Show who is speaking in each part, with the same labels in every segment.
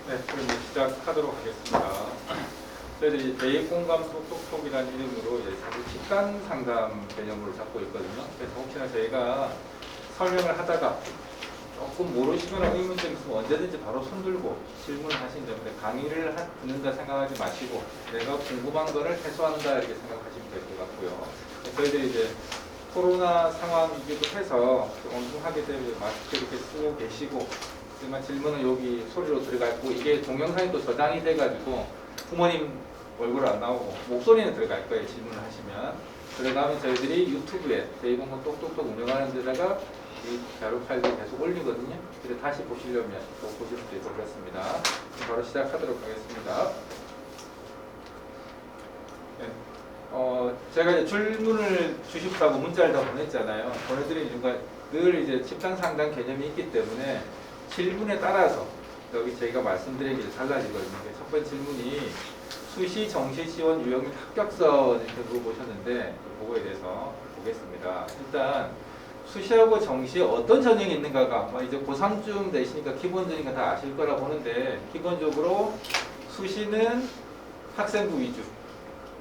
Speaker 1: 네, 그럼 이제 시작하도록 하겠습니다. 저희들이 대입공감 똑똑톡이라는 이름으로 이제 사실 집단 상담 개념으로 잡고 있거든요. 그래서 혹시나 저희가 설명을 하다가 조금 모르시거나 의문점이 있으면 언제든지 바로 손들고 질문하시면 됩니다. 강의를 듣는다 생각하지 마시고 내가 궁금한 거를 해소한다 이렇게 생각하시면 될 것 같고요. 저희들이 이제 코로나 상황이기도 해서 엉뚱하게 되면 마스크 이렇게 쓰고 계시고 하지만 질문은 여기 소리로 들어갔고 이게 동영상이 또 저장이 돼가지고 부모님 얼굴 안 나오고 목소리는 들어갈 거예요. 질문을 하시면 들어가면 저희들이 유튜브에 대입공감 똑똑똑 운영하는 데다가 이 자료 파일을 계속 올리거든요. 그래서 다시 보시려면 또 보실 수도 있고 그렇습니다. 바로 시작하도록 하겠습니다. 네. 제가 이제 질문을 주십사고 문자를 다 보냈잖아요. 보내드린 이유가 늘 이제 집단 상담 개념이 있기 때문에 질문에 따라서 여기 저희가 말씀드린 게 달라지거든요. 첫 번째 질문이 수시 정시 지원 유형 및 합격선 이렇게 물어보셨는데 그거에 대해서 보겠습니다. 일단 수시하고 정시에 어떤 전형이 있는가가 아마 이제 고3쯤 되시니까 기본적인 거 다 아실 거라 보는데 기본적으로 수시는 학생부 위주,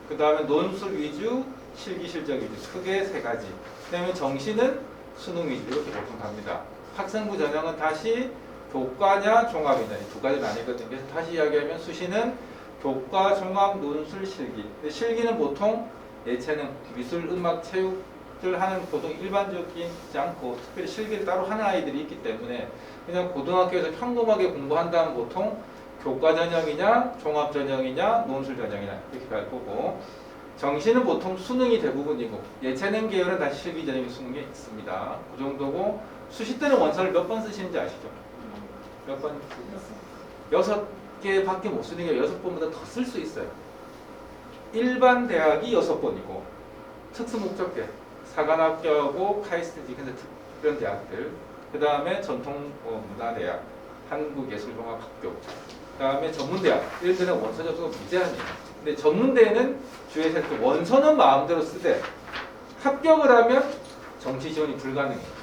Speaker 1: 그 다음에 논술 위주, 실기 실적 위주 크게 세 가지. 그다음에 정시는 수능 위주 이렇게 보통 갑니다. 학생부 전형은 다시 교과냐 종합이냐 이 두 가지 나뉘거든요. 그래서 다시 이야기하면 수시는 교과, 종합, 논술, 실기. 실기는 보통 예체능, 미술, 음악, 체육들 하는 보통 일반적이지 않고 특별히 실기를 따로 하는 아이들이 있기 때문에 그냥 고등학교에서 평범하게 공부한다면 보통 교과 전형이냐, 종합 전형이냐, 논술 전형이냐 이렇게 갈 거고 정시는 보통 수능이 대부분이고 예체능 계열은 다시 실기 전형이 수능에 있습니다. 그 정도고 수시 때는 원서를 몇 번 쓰시는지 아시죠? 몇 번? 6개밖에 못 쓰는 게 6번보다 더 쓸 수 있어요. 일반 대학이 6번이고 특수목적대, 사관학교하고 카이스트 같은 특별 대학들, 그 다음에 전통문화대학, 한국예술종합학교, 그 다음에 전문대학 이런 데는 원서 접수가 무제한이에요. 근데 전문대는 주에서 원서는 마음대로 쓰되 합격을 하면 정시 지원이 불가능해요.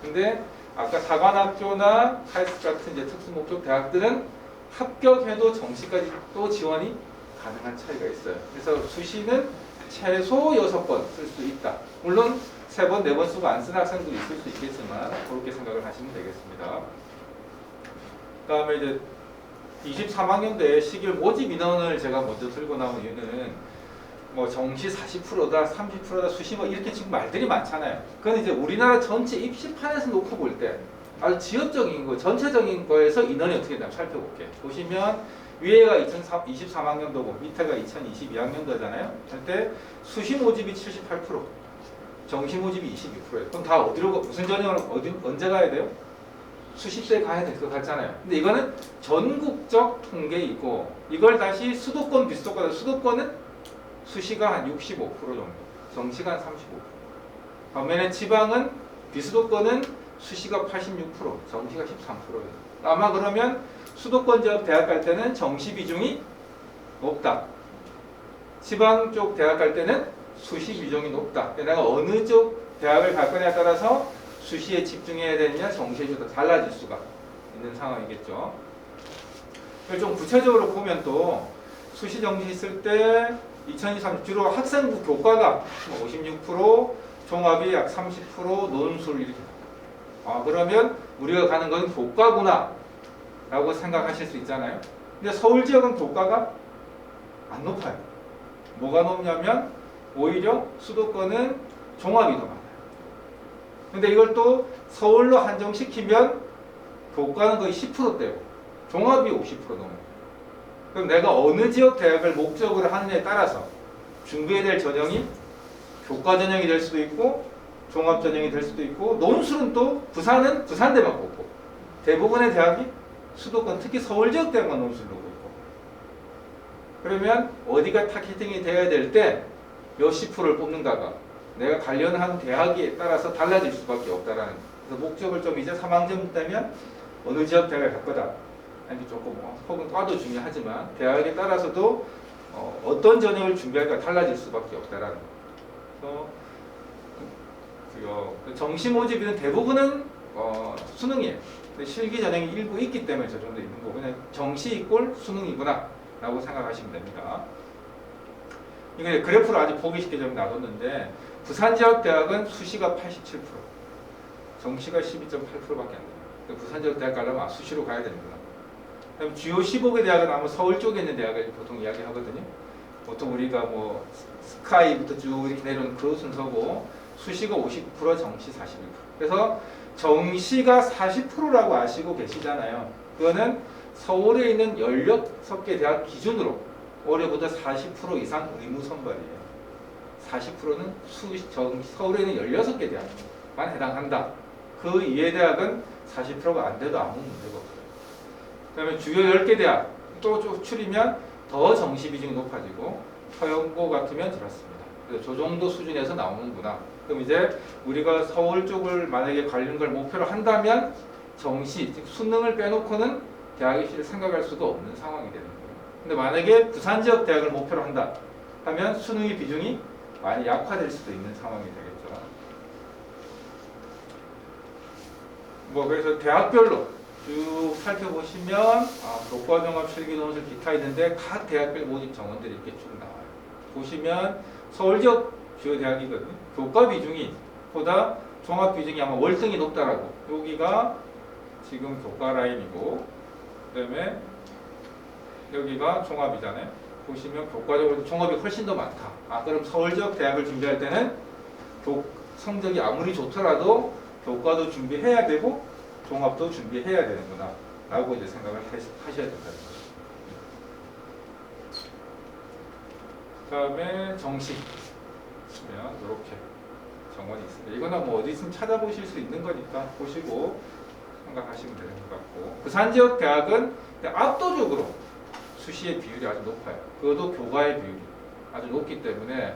Speaker 1: 근데 아까 사관학교나 카이스트 같은 이제 특수목적 대학들은 합격해도 정시까지 또 지원이 가능한 차이가 있어요. 그래서 수시는 최소 6번 쓸 수 있다. 물론 3번, 4번 쓰고 안 쓰는 학생도 있을 수 있겠지만 그렇게 생각을 하시면 되겠습니다. 그 다음에 이제 23학년도에 시길 모집 인원을 제가 먼저 들고 나온 이유는 뭐 정시 40%다, 30%다, 수시 뭐 이렇게 지금 말들이 많잖아요. 그건 이제 우리나라 전체 입시판에서 놓고 볼 때 아주 지역적인 거, 전체적인 거에서 인원이 어떻게 되나 살펴볼게요. 보시면 위에가 2023학년도고 밑에가 2022학년도잖아요. 그때 수시 모집이 78%, 정시 모집이 22%예요. 그럼 다 어디로 무슨 전형을 언제 가야 돼요? 수시 때 가야 될 것 같잖아요. 근데 이거는 전국적 통계이고 이걸 다시 수도권 비수도권, 수도권은 수시가 한 65% 정도, 정시가 한 35%. 반면에 지방은 비수도권은 수시가 86%, 정시가 13%예요. 아마 그러면 수도권 지역 대학 갈 때는 정시 비중이 높다. 지방 쪽 대학 갈 때는 수시 비중이 높다. 내가 어느 쪽 대학을 갈 거냐에 따라서 수시에 집중해야 되느냐, 정시에 좀 달라질 수가 있는 상황이겠죠. 좀 구체적으로 보면 또 수시 정시 있을 때 2023 주로 학생부 교과가 56%, 종합이 약 30%, 논술 이렇게. 그러면 우리가 가는 건 교과구나 라고 생각하실 수 있잖아요. 근데 서울 지역은 교과가 안 높아요. 뭐가 높냐면 오히려 수도권은 종합이 더 많아요. 근데 이걸 또 서울로 한정시키면 교과는 거의 10%대고 종합이 50% 넘어요. 그럼 내가 어느 지역 대학을 목적으로 하느냐에 따라서 준비해야 될 전형이 교과 전형이 될 수도 있고 종합 전형이 될 수도 있고 논술은 또 부산은 부산대만 뽑고 대부분의 대학이 수도권 특히 서울 지역 대학만 논술로 뽑고 그러면 어디가 타겟팅이 돼야 될 때 몇십 프로를 뽑는가가 내가 관련한 대학에 따라서 달라질 수밖에 없다라는 그래서 목적을 좀 이제 3학년 되면 어느 지역 대학을 갈 거다 아니 조금 혹은 과도 중요하지만 대학에 따라서도 어떤 전형을 준비할까 달라질 수밖에 없다라는 거. 그래서 정시 모집은 대부분은 수능이에요. 근데 실기 전형이 일부 있기 때문에 저 정도 있는 거고 그냥 정시 이꼴 수능이구나 라고 생각하시면 됩니다. 이거 그래프로 아주 보기 쉽게 좀 놔뒀는데 부산지역대학은 수시가 87%, 정시가 12.8%밖에 안 돼요. 부산지역대학 가려면 수시로 가야 되는구나. 그럼 주요 15개 대학은 아마 서울 쪽에 있는 대학을 보통 이야기하거든요. 보통 우리가 뭐 스카이부터 쭉 이렇게 내려오는 그 순서고 수시가 50%, 정시 41%. 그래서 정시가 40%라고 아시고 계시잖아요. 그거는 서울에 있는 16개 대학 기준으로 올해부터 40% 이상 의무 선발이에요. 40%는 서울에 있는 16개 대학만 해당한다. 그 이외 대학은 40%가 안 돼도 아무 문제가 없어요. 그 다음에 주요 10개 대학 또 추리면 더 정시 비중이 높아지고 서영고 같으면 그렇습니다. 그래서 저 정도 수준에서 나오는구나. 그럼 이제 우리가 서울 쪽을 만약에 가려는 걸 목표로 한다면 정시, 즉 수능을 빼놓고는 대학 입시를 생각할 수도 없는 상황이 되는 거예요. 근데 만약에 부산 지역 대학을 목표로 한다 하면 수능의 비중이 많이 약화될 수도 있는 상황이 되겠죠. 뭐 그래서 대학별로 쭉 살펴보시면 교과종합, 실기논술, 기타 있는데 각 대학별 모집 정원들이 이렇게 쭉 나와요. 보시면 서울 지역 주요 대학이거든요. 교과 비중이 보다 종합 비중이 아마 월등히 높다라고. 여기가 지금 교과 라인이고, 그다음에 여기가 종합이잖아요. 보시면 교과적으로 종합이 훨씬 더 많다. 그럼 서울 지역 대학을 준비할 때는 성적이 아무리 좋더라도 교과도 준비해야 되고 종합도 준비해야 되는구나 라고 이제 생각을 하셔야 된다는 거죠. 그 다음에 정시 보면 이렇게 정원이 있습니다. 이거는 뭐 어디서 찾아보실 수 있는 거니까 보시고 생각하시면 되는 것 같고, 부산 지역 대학은 압도적으로 수시의 비율이 아주 높아요. 그것도 교과의 비율이 아주 높기 때문에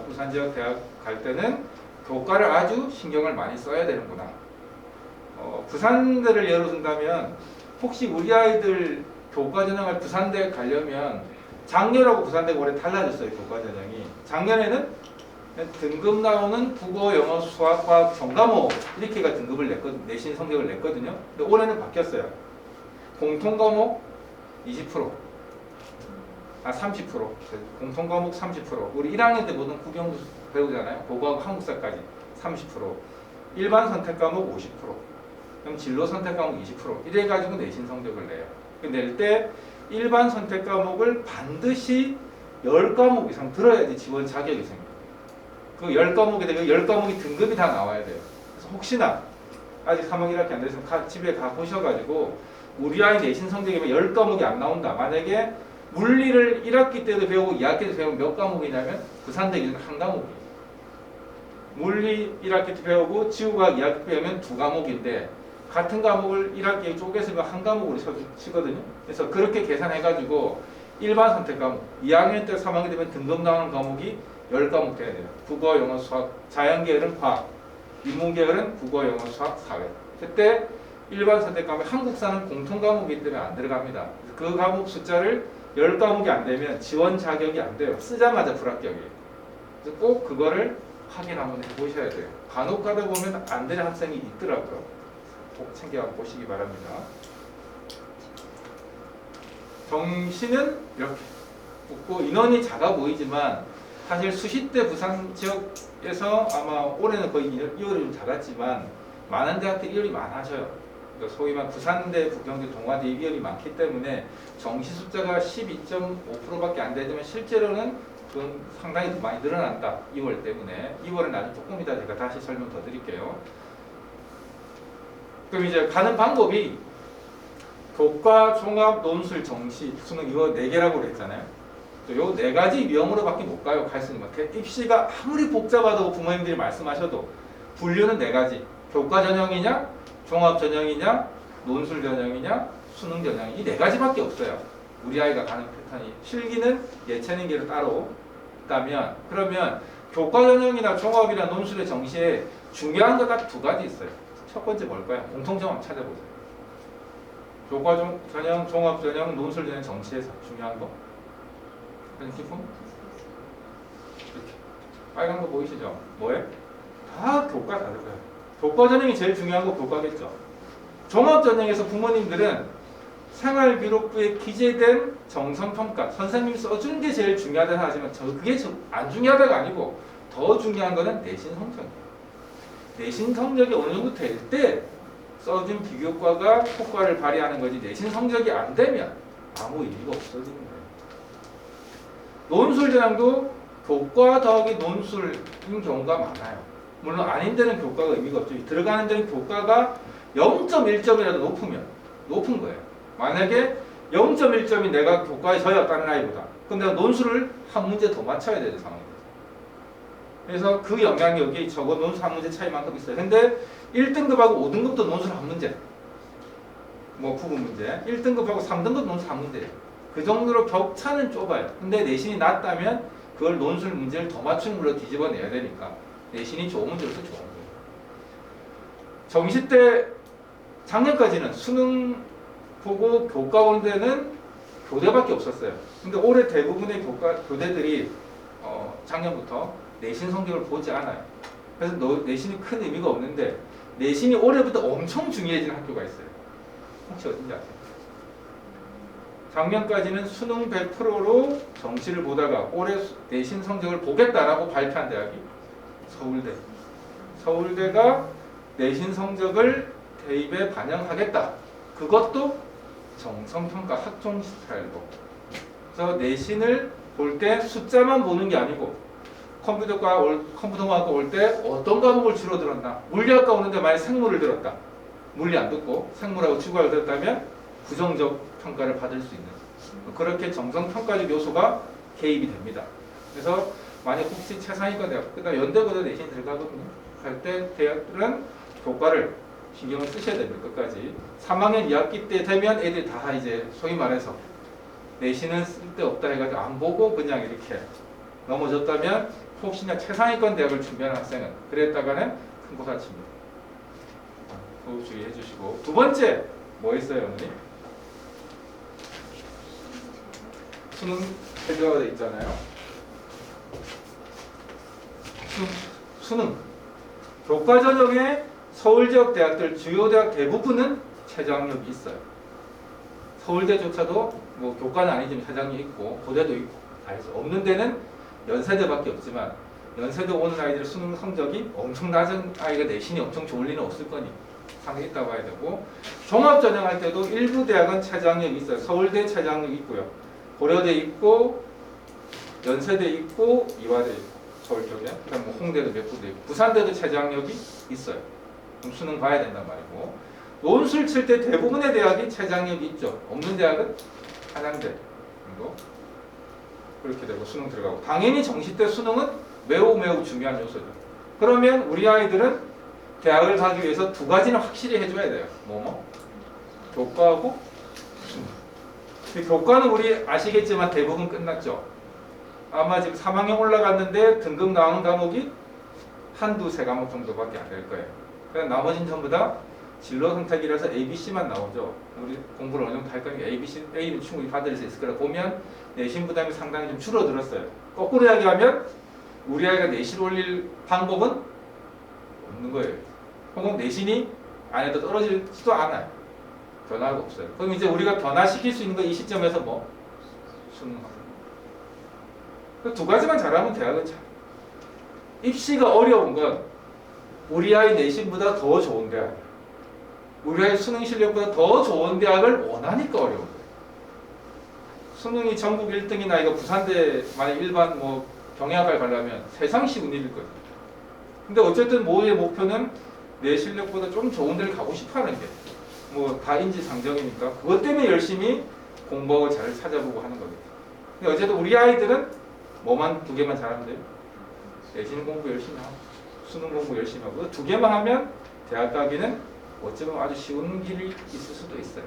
Speaker 1: 부산 지역 대학 갈 때는 교과를 아주 신경을 많이 써야 되는구나. 부산대를 예로 든다면 혹시 우리 아이들 교과 전형을 부산대 가려면 작년하고 부산대가 올해 달라졌어요. 교과 전형이 작년에는 등급 나오는 국어, 영어, 수학, 과학, 전과목 이렇게가 등급을 내신 성적을 냈거든요. 근데 올해는 바뀌었어요. 공통 과목 20%, 30%, 공통 과목 30%. 우리 1학년 때 모든 국영수 배우잖아요. 국어하고 한국사까지 30%, 일반 선택 과목 50%. 그럼 진로 선택 과목 20% 이래 가지고 내신 성적을 내요. 낼 때 일반 선택 과목을 반드시 10과목 이상 들어야지 지원 자격이 생겨요. 그 10과목에 대해 10과목이 등급이 다 나와야 돼요. 그래서 혹시나 아직 3학 1학기 안 됐으면 집에 가 보셔가지고 우리 아이 내신 성적이면 10과목이 안 나온다. 만약에 물리를 1학기 때도 배우고 2학기 때도 배우면 몇 과목이냐면 부산대 기준 한 과목이에요. 물리 1학기 때 배우고 지구과학 2학기 때 배우면 2과목인데 같은 과목을 1학기에 쪼개서 한 과목으로 치거든요. 그래서 그렇게 계산해가지고 일반 선택 과목 2학년 때 3학기 되면 등급 나오는 과목이 10과목 돼야 돼요. 국어, 영어, 수학, 자연계열은 과학, 인문계열은 국어, 영어, 수학, 사회. 그때 일반 선택 과목 한국사는 공통 과목이기 때문에 안 들어갑니다. 그 과목 숫자를 10과목이 안 되면 지원 자격이 안 돼요. 쓰자마자 불합격이에요. 그래서 꼭 그거를 확인 한번 해보셔야 돼요. 간혹 가다 보면 안 되는 학생이 있더라고요. 꼭 챙겨 보시기 바랍니다. 정시는 이렇게 없고 인원이 작아 보이지만 사실 수시 때 부산 지역에서 아마 올해는 거의 이월이 좀 작았지만 많은 대학들이 이월이 많아져요. 그러니까 소위 말 부산대, 부경대, 동아대 이월이 많기 때문에 정시 숫자가 12.5%밖에 안 되지만 실제로는 그건 상당히 더 많이 늘어난다. 2월 때문에. 2월은 나중에 조금 이따 제가 다시 설명 더 드릴게요. 그럼 이제 가는 방법이 교과, 종합, 논술, 정시, 수능 이거 4개라고 그랬잖아요. 요 4가지 유형으로밖에 못 가요. 갈 수 있는 것. 입시가 아무리 복잡하다고 부모님들이 말씀하셔도 분류는 4가지. 교과 전형이냐, 종합 전형이냐, 논술 전형이냐, 수능 전형이 이 4가지밖에 없어요. 우리 아이가 가는 패턴이. 실기는 예체능계로 따로 있다면 그러면 교과 전형이나 종합이나 논술의 정시에 중요한 거 딱 2가지 있어요. 첫 번째 뭘까요? 공통점 한번 찾아보세요. 교과 전형, 종합 전형, 논술 전형 정시에서 중요한 거. 기품? 이렇게 빨간 거 보이시죠? 뭐예요? 다 교과 다 들어가요. 교과 전형이 제일 중요한 거 교과겠죠. 종합전형에서 부모님들은 생활기록부에 기재된 정성평가 선생님이 써준 게 제일 중요하다 하지만 그게 안 중요하다가 아니고 더 중요한 거는 내신 성적이에요. 내신 성적이 어느 정도 될 때 써준 비교과가 효과를 발휘하는 거지 내신 성적이 안 되면 아무 의미가 없어지는 거예요. 논술 전형도 교과 더하기 논술인 경우가 많아요. 물론 아닌 데는 교과가 의미가 없죠. 들어가는 데는 교과가 0.1점이라도 높은 거예요. 만약에 0.1점이 내가 교과에 져야 다른 아이보다 그럼 내가 논술을 한 문제 더 맞춰야 되는 상황이에요. 그래서 그 영향력이 적어 논술 한 문제 차이만큼 있어요. 근데 1등급하고 5등급도 논술 한 문제 뭐 부분 문제 1등급하고 3등급 논술 한 문제예요. 그 정도로 격차는 좁아요. 근데 내신이 낮다면 그걸 논술 문제를 더 맞춘 걸로 뒤집어내야 되니까 내신이 좋은 문제로서 좋은 거예요. 정시 때 작년까지는 수능 보고 교과 보는 데는 교대밖에 없었어요. 근데 올해 대부분의 교대들이 작년부터 내신 성적을 보지 않아요. 그래서 내신이 큰 의미가 없는데 내신이 올해부터 엄청 중요해진 학교가 있어요. 혹시 어딘지 아세요? 작년까지는 수능 100%로 정시를 보다가 올해 내신 성적을 보겠다라고 발표한 대학이 서울대. 서울대가 내신 성적을 대입에 반영하겠다. 그것도 정성평가 학종 스타일로. 그래서 내신을 볼 때 숫자만 보는 게 아니고 컴퓨터과학과 올 때 어떤 과목을 주로 들었나. 물리학과 오는데 만약 생물을 들었다. 물리 안 듣고 생물하고 지구학을 들었다면 부정적 평가를 받을 수 있는 그렇게 정성평가적 요소가 개입이 됩니다. 그래서 만약 혹시 최상위권 대학, 그다음 연대고도 내신 들어가거든요. 할 때 대학들은 교과를 신경을 쓰셔야 됩니다. 끝까지 3학년 2학기 때 되면 애들이 다 이제 소위 말해서 내신은 쓸데없다 해가지고 안 보고 그냥 이렇게 넘어졌다면 혹시나 최상위권 대학을 준비하는 학생은 그랬다가는 큰 거 다칩니다. 그거 주의해 주시고 두 번째 뭐 있어요 어머니? 수능 해제가 돼 있잖아요. 수능 교과 전형에 서울 지역 대학들 주요 대학 대부분은 최저학력이 있어요. 서울대조차도 뭐 교과는 아니지만 최저학력이 있고 고대도 있고 다 있어. 없는 데는 연세대밖에 없지만 연세대 오는 아이들 수능 성적이 엄청 낮은 아이가 내신이 엄청 좋을 리는 없을 거니 상당히 있다고 봐야 되고 종합 전형할 때도 일부 대학은 최저학력이 있어요. 서울대 최저학력이 있고요. 고려대 있고 연세대 있고 이화대 있고 서울 쪽에 그다음 뭐 홍대도 몇 군데 있고 부산대도 최저학력이 있어요. 그럼 수능 봐야 된단 말이고 논술 칠 때 대부분의 대학이 최저학력이 있죠. 없는 대학은 한양대 정도 그렇게 되고 수능 들어가고 당연히 정시 때 수능은 매우 중요한 요소죠. 그러면 우리 아이들은 대학을 가기 위해서 두 가지는 확실히 해줘야 돼요. 교과하고 수능. 교과는 우리 아시겠지만 대부분 끝났죠. 아마 지금 3학년 올라갔는데 등급 나오는 과목이 한두 세 과목 정도밖에 안 될 거예요. 그냥 나머지는 전부 다 진로 선택이라서 ABC만 나오죠. 우리 공부를 어느 정도 할 거니까 ABC, A는 충분히 받을 수 있을 거라 보면 내신 부담이 상당히 좀 줄어들었어요. 거꾸로 이야기하면 우리 아이가 내신 올릴 방법은 없는 거예요. 혹은 내신이 안 해도 떨어지지도 않아요. 변화가 없어요. 그럼 이제 우리가 변화시킬 수 있는 건 이 시점에서 뭐? 수능하고. 두 가지만 잘하면 대학은 잘. 입시가 어려운 건 우리 아이 내신보다 더 좋은 대학, 우리 아이 수능 실력보다 더 좋은 대학을 원하니까 어려운 거예요. 수능이 전국 1등이나 이거 부산대 만약 일반 뭐 경영학과를 가려면 세상 쉬운 일일 거예요. 근데 어쨌든 모의 목표는 내 실력보다 좀 좋은 데를 가고 싶어하는 게 뭐 다 인지상정이니까 그것 때문에 열심히 공부하고 잘 찾아보고 하는 거겠죠. 근데 어쨌든 우리 아이들은 뭐만 두 개만 잘하면 돼요. 내신 공부 열심히 하고 수능 공부 열심히 하고 두 개만 하면 대학 가기는 어쩌면 아주 쉬운 길이 있을 수도 있어요.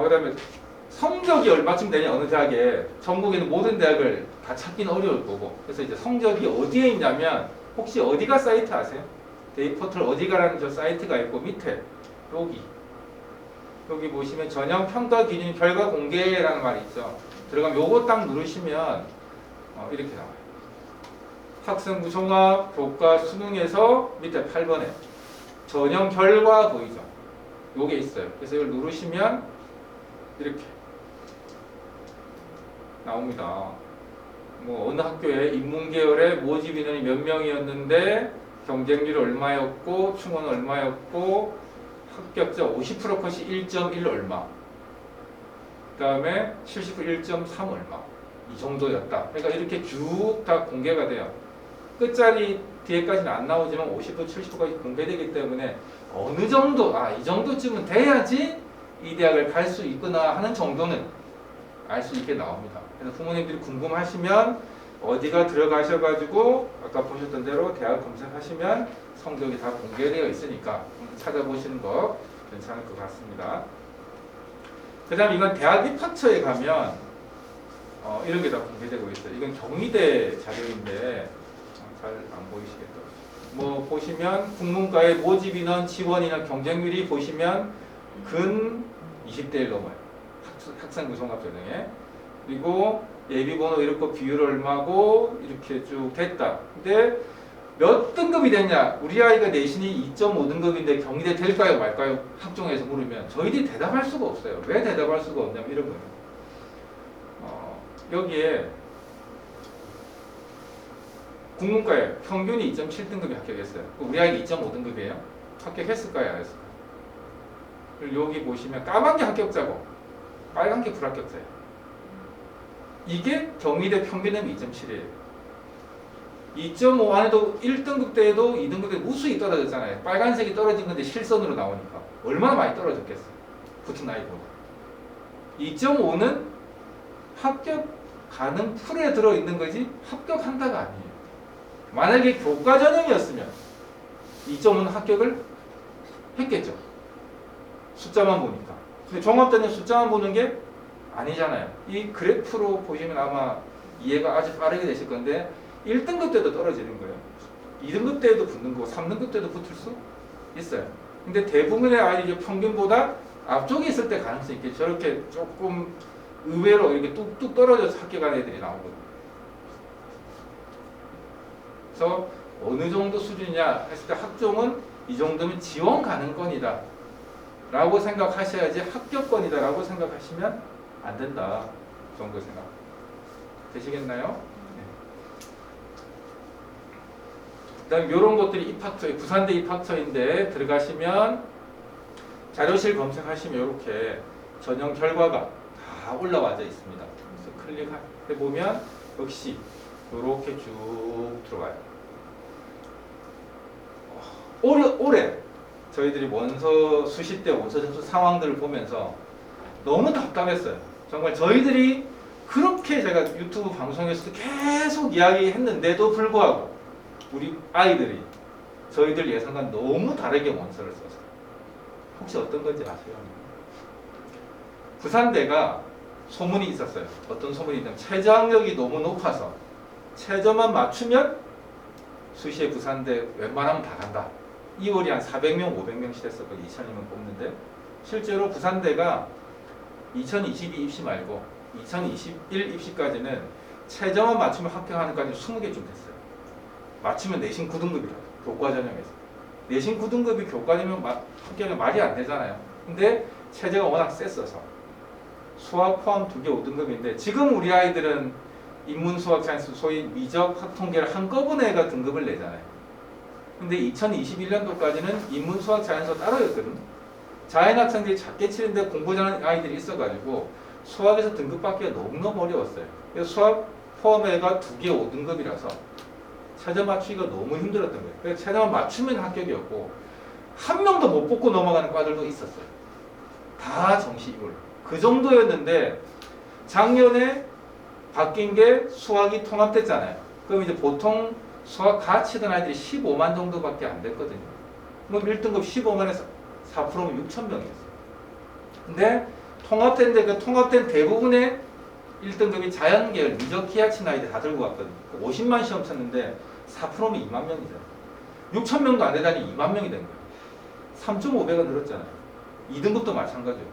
Speaker 1: 그다음에 성적이 얼마쯤 되냐 어느 대학에 전국에 있는 모든 대학을 다 찾기는 어려울 거고 그래서 이제 성적이 어디에 있냐면 혹시 어디가 사이트 아세요? 데이포털 어디가라는 저 사이트가 있고 밑에 여기 보시면 전형 평가 기준 결과 공개라는 말이 있죠. 들어가면 요거 딱 누르시면 이렇게 나와요. 학생부 종합 교과 수능에서 밑에 8번에 전형 결과 보이죠? 요게 있어요. 그래서 이걸 누르시면 이렇게 나옵니다. 뭐 어느 학교에 인문계열의 모집 인원이 몇 명이었는데 경쟁률이 얼마였고 충원은 얼마였고 합격자 50% 컷이 1.1 얼마, 그 다음에 70% 1.3 얼마, 이 정도였다. 그러니까 이렇게 쭉 다 공개가 돼요. 끝자리 뒤에까지는 안 나오지만 50% 70%까지 공개되기 때문에 어느 정도, 이 정도쯤은 돼야지 이 대학을 갈 수 있구나 하는 정도는 알 수 있게 나옵니다. 그래서 부모님들이 궁금하시면 어디가 들어가셔가지고 아까 보셨던 대로 대학 검색하시면 성적이 다 공개되어 있으니까 찾아보시는 거 괜찮을 것 같습니다. 그 다음 이건 대학 입학처에 가면 이런 게 다 공개되고 있어요. 이건 경희대 자료인데 잘 안 보이시겠죠? 뭐 보시면 국문과의 모집 인원, 지원 인원, 경쟁률이 보시면 근 20대를 넘어요. 학생 구성합 전형에. 그리고 예비번호 이렇게 비율 얼마고 이렇게 쭉 됐다. 근데 몇 등급이 됐냐? 우리 아이가 내신이 2.5등급인데 경희대 될까요 말까요? 학종에서 물으면 저희들이 대답할 수가 없어요. 왜 대답할 수가 없냐면 이런 거예요. 여기에 국문과에 평균이 2.7등급이 합격했어요. 우리 아이가 2.5등급이에요. 합격했을까요? 안 했을까요? 그리고 여기 보시면 까만 게 합격자고 빨간 게 불합격자예요. 이게 경희대 평균은 2.7이에요. 2.5 안에도 1등급 때에도 2등급 때 무수히 떨어졌잖아요. 빨간색이 떨어진 건데 실선으로 나오니까 얼마나 많이 떨어졌겠어요. 붙은 아이보다. 2.5는 합격 가능 풀에 들어있는 거지 합격한다가 아니에요. 만약에 교과 전형이었으면 2.5는 합격을 했겠죠. 숫자만 보니까. 근데 종합전형 숫자만 보는 게 아니잖아요. 이 그래프로 보시면 아마 이해가 아주 빠르게 되실 건데 1등급 때도 떨어지는 거예요. 2등급 때에도 붙는 거고 3등급 때도 붙을 수 있어요. 근데 대부분의 아이들이 평균보다 앞쪽에 있을 때 가능성이 있게 저렇게 조금 의외로 이렇게 뚝뚝 떨어져서 합격한 애들이 나오거든요. 그래서 어느 정도 수준이냐 했을 때 학종은 이 정도면 지원 가능권이다 라고 생각하셔야지 합격권이다 라고 생각하시면 안 된다 정도 생각 되시겠나요? 네. 그 다음 이런 것들이 입학처, 부산대 입학처인데 들어가시면 자료실 검색하시면 이렇게 전형 결과가 다 올라와져 있습니다. 그래서 클릭해보면 역시 이렇게 쭉 들어가요. 올해 저희들이 원서 수시 때 원서 접수 상황들을 보면서 너무 답답했어요. 정말 저희들이 그렇게 제가 유튜브 방송에서도 계속 이야기했는데도 불구하고 우리 아이들이 저희들 예상과 너무 다르게 원서를 썼어요. 혹시 어떤 건지 아세요? 부산대가 소문이 있었어요. 어떤 소문이 있냐면 최저학력이 너무 높아서 최저만 맞추면 수시에 부산대 웬만하면 다 간다. 2월이 한 400명, 500명씩 됐었거든요. 2000이면 뽑는데 실제로 부산대가 2022 입시 말고 2021 입시까지는 최저만 맞추면 합격하는 까지 20개쯤 됐어요. 맞추면 내신 9등급이라고 교과 전형에서 내신 9등급이 교과 전형 합격이 말이 안 되잖아요. 근데 체제가 워낙 셌어서 수학 포함 2개 5등급인데 지금 우리 아이들은 인문 수학 사이언스 소위 미적 학통계를 한꺼번에 가 등급을 내잖아요. 근데 2021년도까지는 인문 수학 자연수 따로였거든요. 자연 학생들이 작게 치는데 공부 잘하는 아이들이 있어가지고 수학에서 등급 받기가 너무너무 어려웠어요. 그래서 수학 포함해가 2개 5등급이라서 최저 맞추기가 너무 힘들었던 거예요. 그래서 최저만 맞추면 합격이었고 한 명도 못 뽑고 넘어가는 과들도 있었어요. 다 정시 2월. 그 정도였는데 작년에 바뀐 게 수학이 통합됐잖아요. 그럼 이제 보통 수학 가치던 아이들이 15만 정도밖에 안 됐거든요. 그럼 1등급 15만에서 4%면 6천 명이었어요. 근데 통합된데 그 통합된 대부분의 1등급이 자연계열, 미적 기하친 아이들 다 들고 갔거든요. 50만 시험 쳤는데 4%면 2만 명이잖아요. 6천 명도 안 되다니 2만 명이 된 거예요. 3.5배가 늘었잖아요. 2등급도 마찬가지예요.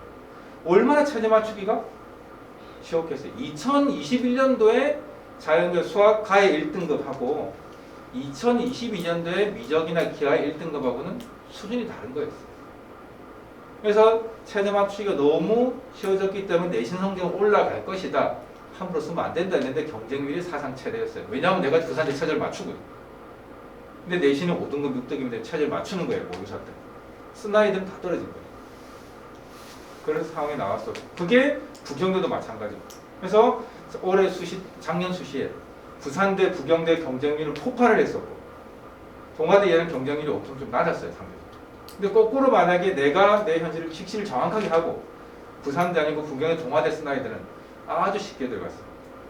Speaker 1: 얼마나 체제 맞추기가 쉬웠겠어요. 2021년도에 자연계열 수학 가의 1등급하고 2022년도에 미적이나 기하의 1등급하고는 수준이 다른 거였어요. 그래서 최저 맞추기가 너무 쉬워졌기 때문에 내신 성적은 올라갈 것이다. 함부로 쓰면 안 된다 했는데 경쟁률이 사상 최대였어요. 왜냐하면 내가 부산대 최저를 맞추거든. 근데 내신은 5등급, 6등급인데 최저를 맞추는 거예요. 모의고사 때. 쓴 아이들은 다 떨어진 거예요. 그런 상황이 나왔어. 그게 부경대도 마찬가지고. 그래서 올해 수시, 작년 수시에 부산대, 부경대 경쟁률은 폭발을 했었고 동아대 얘는 경쟁률이 엄청 좀 낮았어요. 상대적으로. 근데 거꾸로 만약에 내가 내 현실을 식시를 정확하게 하고 부산대 아니고 부경대, 동아대 쓴 아이들은 아주 쉽게 들어갔어요.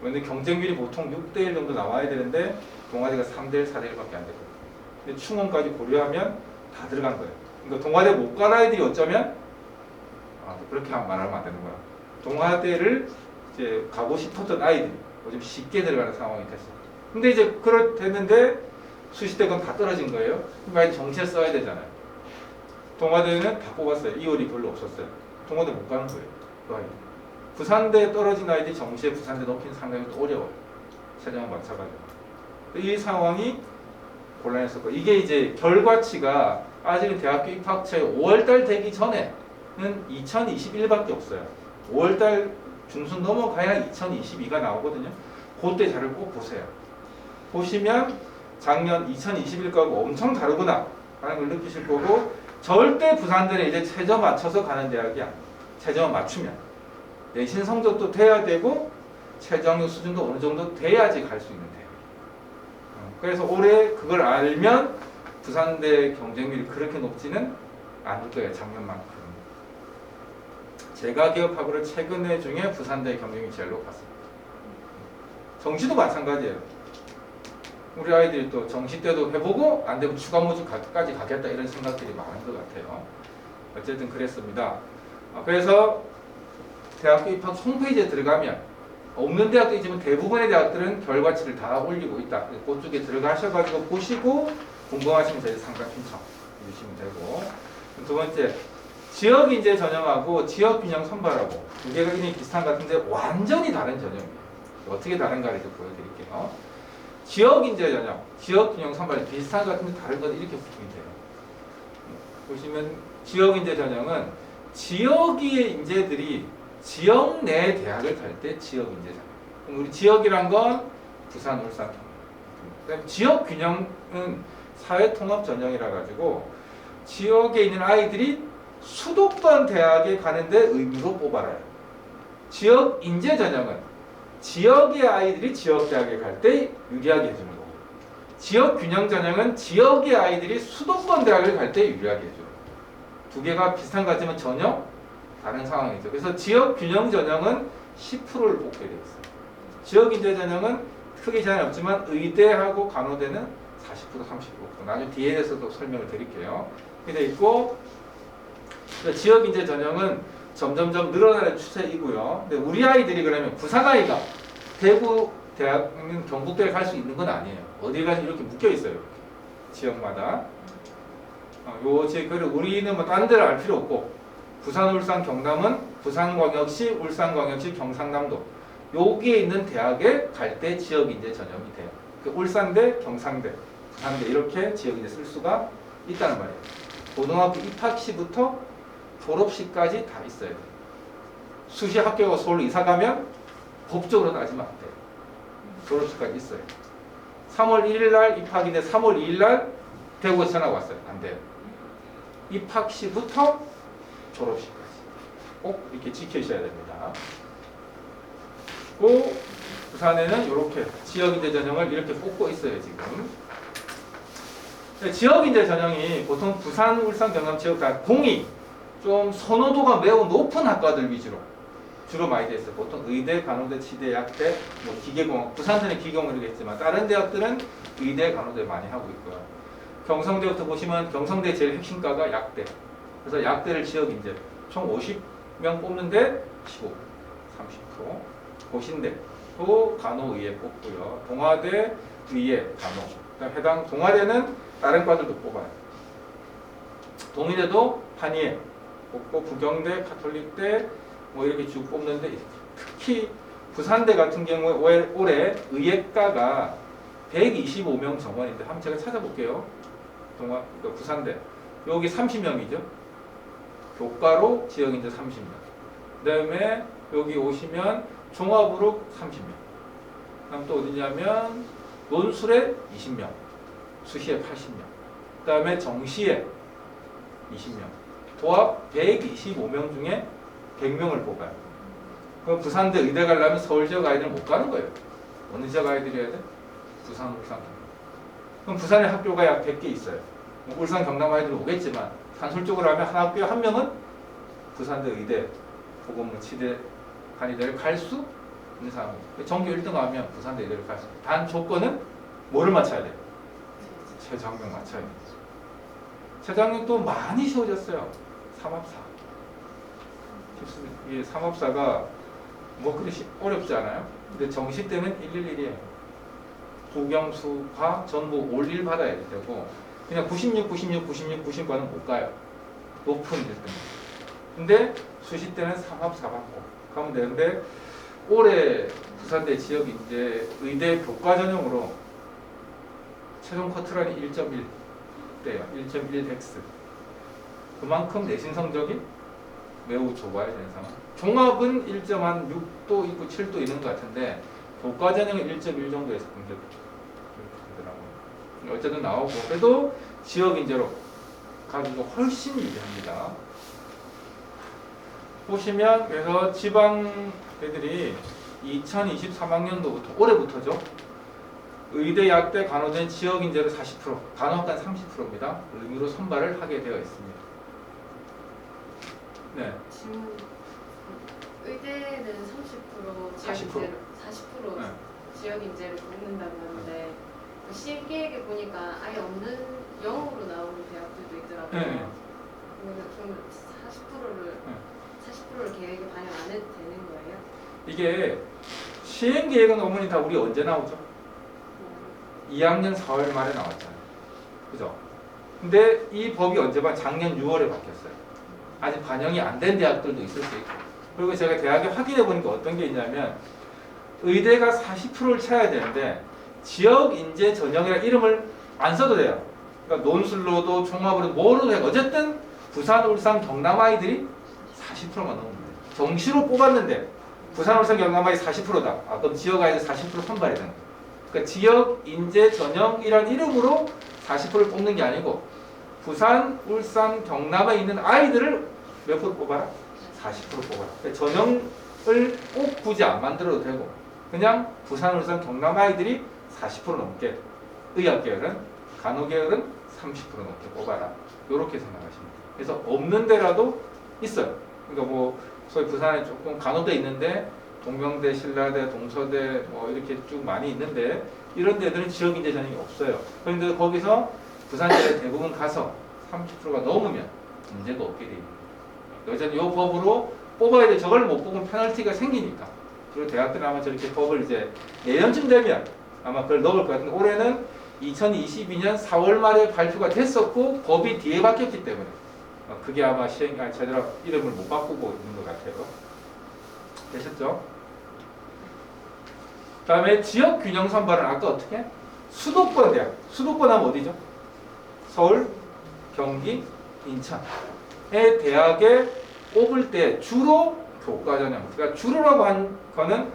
Speaker 1: 왜냐면 경쟁률이 보통 6대1 정도 나와야 되는데 동아대가 3대1, 4대1밖에 안 됐거든요. 근데 충원까지 고려하면 다 들어간 거예요. 그러니까 동아대 못 간 아이들이 어쩌면 그렇게 말하면 안 되는 거야. 동아대를 이제 가고 싶었던 아이들이 요즘 쉽게 들어가는 상황이 됐어. 근데 이제 됐는데 수시 때 그건 다 떨어진 거예요. 그럼 정시에 써야 되잖아요. 동아대는 다 뽑았어요. 2월이 별로 없었어요. 동아대 못 가는 거예요. 그 아이들. 부산대 떨어진 아이들이 정시에 부산대 높이는 상당히 또 어려워요. 최저와 맞춰가지고. 이 상황이 곤란했었고 이게 이제 결과치가 아직은 대학교 입학처에 5월달 되기 전에는 2021밖에 없어요. 5월달 중순 넘어가야 2022가 나오거든요. 그때 자료를 꼭 보세요. 보시면 작년 2021과하고 엄청 다르구나 하는 걸 느끼실 거고 절대 부산대는 이제 최저 맞춰서 가는 대학이야. 최저만 맞추면. 내신 성적도 돼야 되고 최저학력 수준도 어느 정도 돼야지 갈 수 있는 대학. 그래서 올해 그걸 알면 부산대 경쟁률이 그렇게 높지는 않을 거예요. 작년만큼. 제가 기억하기로 최근에 중에 부산대 경쟁률이 제일 높았습니다. 정시도 마찬가지예요. 우리 아이들이 또 정시 때도 해보고 안 되면 추가 모집까지 가겠다 이런 생각들이 많은 것 같아요. 어쨌든 그랬습니다. 그래서 대학교 입학 홈페이지에 들어가면 없는 대학도 있지만 대부분의 대학들은 결과치를 다 올리고 있다. 그쪽에 들어가셔가지고 보시고 궁금하시면 저희 상담 신청 주시면 되고 두 번째 지역인재 전형하고 지역균형 선발하고 두 개가 이미 비슷한 것 같은데 완전히 다른 전형이에요. 어떻게 다른가를 좀 보여드릴게요. 지역인재 전형, 지역균형 선발이 비슷한 것 같은데 다른 건 이렇게 구분이 돼요. 보시면 지역인재 전형은 지역의 인재들이 지역 내 대학을 갈 때 지역인재 전형. 그럼 우리 지역이란 건 부산, 울산, 경남. 지역균형은 사회통합 전형이라 가지고 지역에 있는 아이들이 수도권 대학에 가는데 의무로 뽑아라요. 지역 인재 전형은 지역의 아이들이 지역 대학에 갈 때 유리하게 해주는 거고 지역 균형 전형은 지역의 아이들이 수도권 대학을 갈 때 유리하게 해주는 거고 두 개가 비슷한 것 같지만 전혀 다른 상황이죠. 그래서 지역 균형 전형은 10%를 뽑게 되어 있어요. 지역 인재 전형은 크게 제한이 없지만 의대하고 간호대는 40%, 30%. 나중에 뒤에서도 설명을 드릴게요. 이렇게 되어 있고 지역 인재 전형은 점점점 늘어나는 추세이고요. 근데 우리 아이들이 그러면 부산 아이가 대구 대학은 경북대를 갈 수 있는 건 아니에요. 어디 가서 이렇게 묶여 있어요. 이렇게. 지역마다. 요 지역을 우리는 뭐 다른 데를 알 필요 없고 부산, 울산, 경남은 부산광역시, 울산광역시, 경상남도 여기에 있는 대학에 갈 때 지역 인재 전형이 돼요. 그 울산대, 경상대, 부산대 이렇게 지역 인재 쓸 수가 있다는 말이에요. 고등학교 입학 시부터 졸업식까지 다 있어야 돼요. 수시 합격하고 서울로 이사 가면 법적으로 따지면 안 돼요. 졸업식까지 있어요. 3월 1일 날 입학인데 3월 2일 날 대구에서 전화가 왔어요. 안 돼요. 입학 시부터 졸업식까지 꼭 이렇게 지켜주셔야 됩니다. 그 부산에는 이렇게 지역인재 전형을 이렇게 뽑고 있어요. 지금 지역인재 전형이 보통 부산, 울산, 경남 지역 다 공이 좀 선호도가 매우 높은 학과들 위주로 주로 많이 돼 있어요. 보통 의대, 간호대, 치대, 약대, 뭐 기계공학, 부산대는 기계공학이겠지만 다른 대학들은 의대, 간호대 많이 하고 있고요. 경성대부터 보시면 경성대 제일 핵심과가 약대. 그래서 약대를 지역인재 총 50명 뽑는데 15, 30%. 고신대 또 간호의에 뽑고요. 동아대, 의예, 간호. 그다음 해당 동아대는 다른 과들도 뽑아요. 동의대도 한의에 뽑고 부경대, 카톨릭대 뭐 이렇게 쭉 뽑는데 특히 부산대 같은 경우에 올해 의예과가 125명 정원인데 한번 제가 찾아볼게요. 부산대 여기 30명이죠. 교과로 지역인재 30명. 그 다음에 여기 오시면 종합으로 30명. 그다음 또 어디냐면 논술에 20명, 수시에 80명. 그 다음에 정시에 20명. 도합 125명 중에 100명을 뽑아요. 그럼 부산대 의대 가려면 서울 지역 아이들은 못 가는 거예요. 어느 지역 아이들이 해야 돼? 부산, 울산, 경남. 그럼 부산에 학교가 약 100개 있어요. 울산, 경남 아이들은 오겠지만 산술적으로 하면 한 학교에 한 명은 부산대 의대, 보건무, 치대, 간이대를 갈 수 있는 상황이에요. 전교 1등 하면 부산대 의대를 갈 수 있어요. 단 조건은 뭐를 맞춰야 돼요? 최저학력 맞춰야 돼요. 최저학력도 많이 쉬워졌어요. 삼합사. 쉽습니다. 이게 삼합사가 뭐 그리 어렵지 않아요? 근데 정시 때는 111이에요. 국영수, 과 전부 올릴 받아야 되고 그냥 96, 96, 96, 99는 못 가요. 높은 1등. 근데 수시 때는 삼합사 받고 가면 되는데 올해 부산대 지역 이제 의대 교과 전형으로 최종 커트라인이 1.1대요. 1.1x. 그만큼 내신 성적이 매우 좋아야 되는 상황. 종합은 1.6도 있고 7도 있는 것 같은데 교과 전형은 1.1 정도에서 공격 되더라고요. 어쨌든 나오고 그래도 지역 인재로 가기가 훨씬 유리합니다. 보시면 그래서 지방 애들이 2023학년도부터 올해부터죠. 의대, 약대, 간호대 지역 인재로 40%, 간호학과는 30%입니다. 의무로 선발을 하게 되어 있습니다. 네.
Speaker 2: 질문. 의대는 30% 지역
Speaker 1: 40%.
Speaker 2: 인재로 40%
Speaker 1: 네.
Speaker 2: 지역 인재를 뽑는다고 하는데 그 시행계획에 보니까 아예 없는 영어로 나오는 대학들도 있더라고요.
Speaker 1: 네.
Speaker 2: 그러면 40%를 계획에 반영 안 해도 되는 거예요?
Speaker 1: 이게 시행 계획은 어머니 다 우리 언제 나오죠? 2학년 4월 말에 나왔잖아요. 그죠? 근데 이 법이 언제 작년 6월에 바뀌었어요. 아직 반영이 안 된 대학들도 있을 수 있고. 그리고 제가 대학에 확인해 보니까 어떤 게 있냐면 의대가 40%를 채워야 되는데 지역 인재 전형이라 이름을 안 써도 돼요. 그러니까 논술로도 종합으로 뭐로도 되고 어쨌든 부산, 울산, 경남 아이들이 40%만 넘으면 돼요. 정시로 뽑았는데 부산, 울산, 경남 아이 40%다. 아, 그럼 지역 아이들 40% 선발해야 되는 거예요. 그러니까 지역 인재 전형이란 이름으로 40%를 뽑는 게 아니고 부산, 울산, 경남에 있는 아이들을 몇 프로 뽑아라? 40% 뽑아라. 그러니까 전형을 꼭 굳이 안 만들어도 되고 그냥 부산, 울산, 경남 아이들이 40% 넘게 의학계열은, 간호계열은 30% 넘게 뽑아라. 이렇게 생각하시면 돼요. 그래서 없는 데라도 있어요. 그러니까 뭐 소위 부산에 조금 간호대 있는데 동명대, 신라대, 동서대 뭐 이렇게 쭉 많이 있는데 이런 데들은 지역 인재 전형이 없어요. 그런데 거기서 부산대 대부분 가서 30%가 넘으면 문제가 없게 돼 있는 거예요. 여전히 이 법으로 뽑아야 돼. 저걸 못 뽑으면 페널티가 생기니까. 그리고 대학들은 아마 저렇게 법을 이제 내년쯤 되면 아마 그걸 넣을 것 같은데 올해는 2022년 4월 말에 발표가 됐었고 법이 뒤에 바뀌었기 때문에 그게 아마 제대로 이름을 못 바꾸고 있는 것 같아요. 되셨죠? 그 다음에 지역 균형 선발은 아까 어떻게? 수도권 대학. 수도권 하면 어디죠? 서울, 경기, 인천의 대학에 뽑을 때 주로 교과 전형. 그러니까 주로라고 한 거는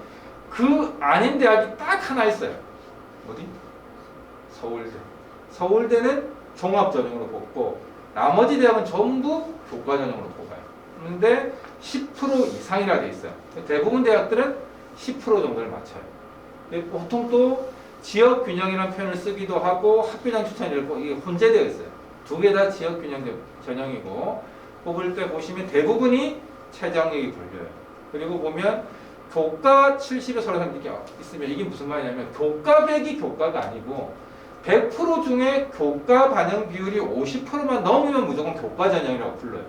Speaker 1: 그 아닌 대학이 딱 하나 있어요. 어디? 서울대. 서울대는 종합 전형으로 뽑고 나머지 대학은 전부 교과 전형으로 뽑아요. 그런데 10% 이상이라 돼 있어요. 대부분 대학들은 10% 정도를 맞춰요. 보통 또 지역 균형이라는 표현을 쓰기도 하고 학교장 추천이고 이게 혼재되어 있어요. 두 개 다 지역 균형 전형이고 뽑을 때 보시면 대부분이 최저학력이 걸려요. 그리고 보면 교과 70에 서로 이렇게 있으면 이게 무슨 말이냐면 교과 100이 교과가 아니고 100% 중에 교과 반영 비율이 50%만 넘으면 무조건 교과 전형이라고 불러요.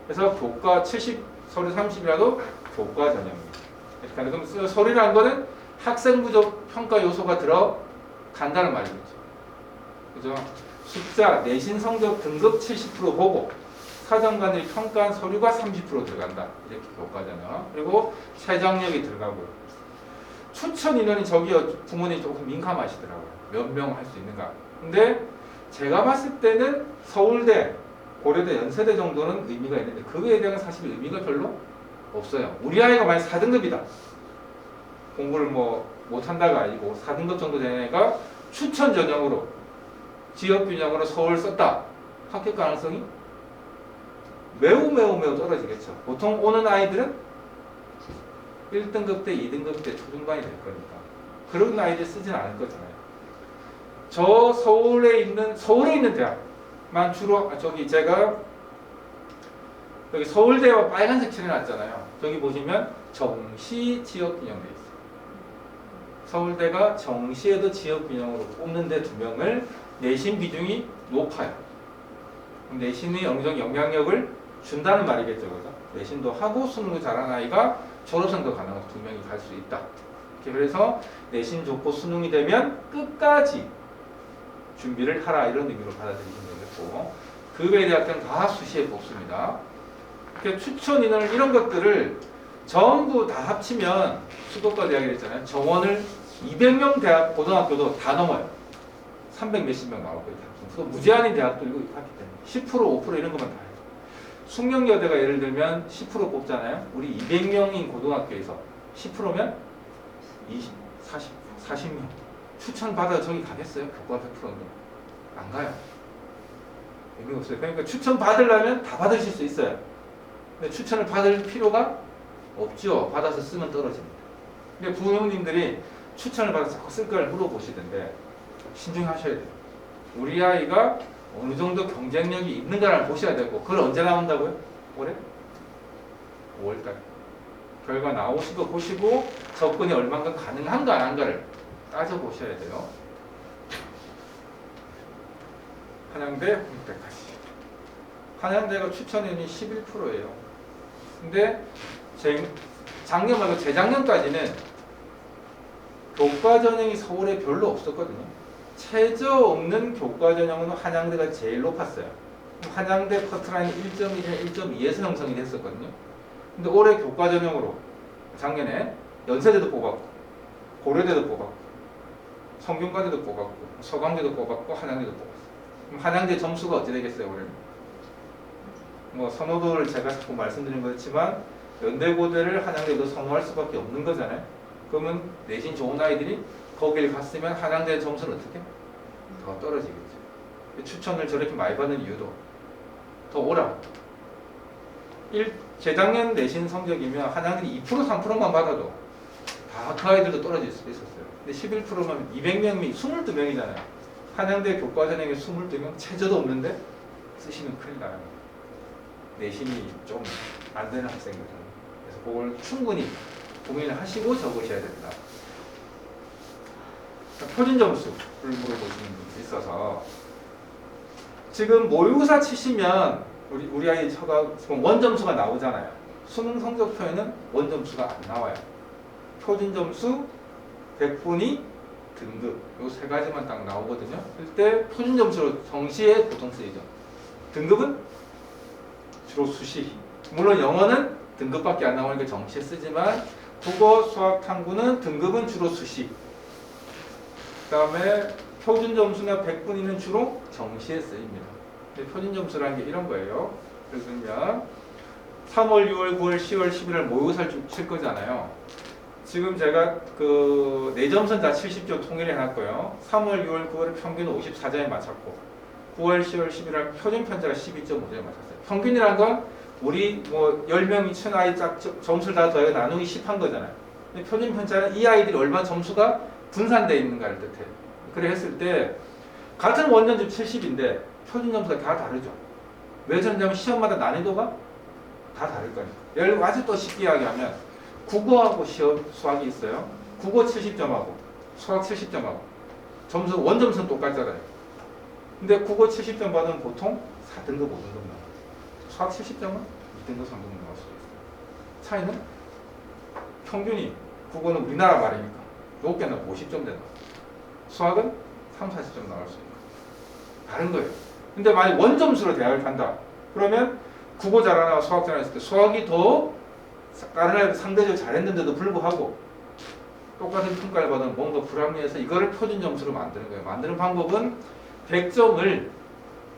Speaker 1: 그래서 교과 70, 서류 30이라도 교과 전형입니다. 그럼 서류라는 거는 학생 부족 평가 요소가 들어간다는 말이죠. 그죠? 숫자, 내신 성적 등급 70% 보고 사정관이 평가한 서류가 30% 들어간다. 이렇게 교과 전형. 그리고 최저학력이 들어가고요. 추천 인원이 저기요 부모님이 조금 민감하시더라고요. 몇 명 할 수 있는가. 근데 제가 봤을 때는 서울대, 고려대, 연세대 정도는 의미가 있는데 그 외에 대한 사실 의미가 별로 없어요. 우리 아이가 만약 4등급이다. 공부를 뭐 못한다가 아니고 4등급 정도 되는 애가 추천 전형으로 지역균형으로 서울 썼다. 합격 가능성이 매우 떨어지겠죠. 보통 오는 아이들은 1등급 때 2등급 때 초중반이 될 거니까 그런 아이들 쓰진 않을 거잖아요. 저 서울에 있는 대학만 주로 저기 제가 여기 서울대와 빨간색 칠해놨잖아요. 저기 보시면 정시 지역균형 돼 있어요. 서울대가 정시에도 지역균형으로 뽑는데 2명을 내신 비중이 높아요. 내신이 어느 정도 영향력을 준다는 말이겠죠, 그죠? 내신도 하고 수능도 잘하는 아이가 졸업생도 가능한 2명이 갈 수 있다. 그래서 내신 좋고 수능이 되면 끝까지 준비를 하라 이런 의미로 받아들이시면 되겠고 그 외의 대학들은 다 수시에 뽑습니다. 추천 인원을 이런 것들을 전부 다 합치면 수도권 대학이 됐잖아요. 정원을 200명 대학 고등학교도 다 넘어요. 300 몇십 명 나올 거예요. 무제한인 대학들도 있기 때문에 10% 5% 이런 것만 다 해요. 숙명여대가 예를 들면 10% 뽑잖아요. 우리 200명인 고등학교에서 10%면 20, 40명 추천 받아 저기 가겠어요? 교과 100%는 안 가요. 의미가 없어요. 그러니까 추천 받으려면 다 받으실 수 있어요. 근데 추천을 받을 필요가 없죠. 받아서 쓰면 떨어집니다. 근데 부모님들이 추천을 받아서 자꾸 쓸 걸 물어보시던데 신중하셔야 돼요. 우리 아이가 어느 정도 경쟁력이 있는가를 보셔야 되고 그걸 언제 나온다고요? 올해? 5월달. 결과 나오신 거 보시고 접근이 얼마나 가능한가 안 한가를 따져보셔야 돼요. 한양대, 홍익대까지. 한양대가 추천인이 11%예요. 근데 작년 말고 재작년까지는 교과 전형이 서울에 별로 없었거든요. 최저 없는 교과 전형은 한양대가 제일 높았어요. 한양대 커트라인이 1.1에 1.2에서 형성이 됐었거든요. 근데 올해 교과 전형으로 작년에 연세대도 뽑았고 고려대도 뽑았고 성균관대도 뽑았고 서강대도 뽑았고 한양대도 뽑았어요. 그럼 한양대 점수가 어찌 되겠어요 올해는? 뭐 선호도를 제가 자꾸 말씀드린 거지만 연대고대를 한양대도 선호할 수밖에 없는 거잖아요. 그러면 내신 좋은 아이들이 거길 갔으면 한양대 점수는 어떻게? 더 떨어지겠죠. 추천을 저렇게 많이 받는 이유도 더 오라. 재작년 내신 성적이면 한양대이 2% 3%만 받아도 다 그 아이들도 떨어질 수도 있었어요. 근데 11%면 200명이 22명이잖아요. 한양대 교과 전형에 22명 최저도 없는데 쓰시면 큰일 나요. 내신이 좀 안 되는 학생들은. 그래서 그걸 충분히 고민을 하시고 적으셔야 된다. 표준 점수를 물어보시는 분이 있어서 지금 모의고사 치시면 우리 아이 원점수가 나오잖아요. 수능 성적표에는 원점수가 안 나와요. 표준 점수, 100분위, 등급 요 세 가지만 딱 나오거든요. 그때 표준 점수로 정시에 보통 쓰이죠. 등급은 주로 수시. 물론 영어는 등급밖에 안 나오니까 정시에 쓰지만 국어, 수학, 탐구는 등급은 주로 수시. 그 다음에 표준 점수나 100분위는 주로 정시에 쓰입니다. 표준 점수라는 게 이런 거예요. 예를 들면 3월, 6월, 9월, 10월, 11월 모의고사를 칠 거잖아요. 지금 제가 그 4점선 다 70점 통일해 놨고요. 3월, 6월, 9월은 평균 54점에 맞췄고 9월, 10월, 11월 표준 편차가 12.5점에 맞췄어요. 평균이란 건 우리 뭐 10명, 2000 아이 짝 점수를 다 더해 나누기 10한 거잖아요. 근데 표준 편차는 이 아이들이 얼마나 점수가 분산되어 있는가를 뜻해요. 그래 했을 때 같은 원점수 70인데 표준 점수가 다 다르죠. 왜 그러냐면 시험마다 난이도가 다 다를 거니까. 예를 들어 아주 또 쉽게 이야기하면 국어하고 수학이 있어요. 국어 70점하고 수학 70점하고 점수 원점수는 똑같잖아요. 근데 국어 70점 받으면 보통 4등급, 5등급 나와요. 수학 70점은 2등급, 3등급 나올 수도 있어요. 차이는 평균이 국어는 우리나라 말이니까 높게 나고 50점 되나 수학은 3, 40점 나올 수 있고 다른 거예요. 근데 만약 원점수로 대학을 간다 그러면 국어 잘하나 수학 잘했을 때 수학이 더 다른 애들 상대적으로 잘했는데도 불구하고 똑같은 평가를 받으면 뭔가 불합리해서 이거를 표준 점수로 만드는 거예요. 만드는 방법은 100점을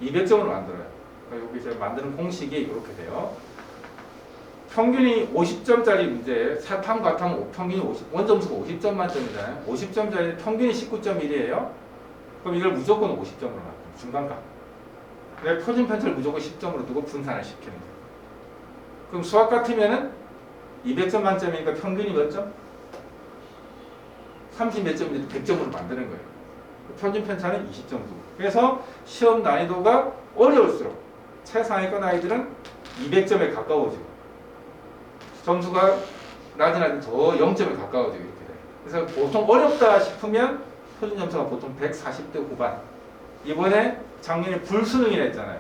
Speaker 1: 200점으로 만들어요. 여기 제가 만드는 공식이 이렇게 돼요. 평균이 50점짜리 문제, 사탐, 과탐 평균이 50, 원점수가 50점 만점이잖아요. 50점짜리 평균이 19.1이에요. 그럼 이걸 무조건 50점으로 만들어요. 중간값. 근데 표준 편차를 무조건 10점으로 두고 분산을 시키는 거예요. 그럼 수학 같으면은 200점 만점이니까 평균이 몇 점? 30 몇 점인데 100점으로 만드는 거예요. 평균 편차는 20점 두고. 그래서 시험 난이도가 어려울수록 최상위권 아이들은 200점에 가까워지고 점수가 낮은 아이들은 더 0점에 가까워지고 이렇게 돼요. 그래서 보통 어렵다 싶으면 표준 점수가 보통 140대 후반. 이번에 작년에 불수능이라 했잖아요.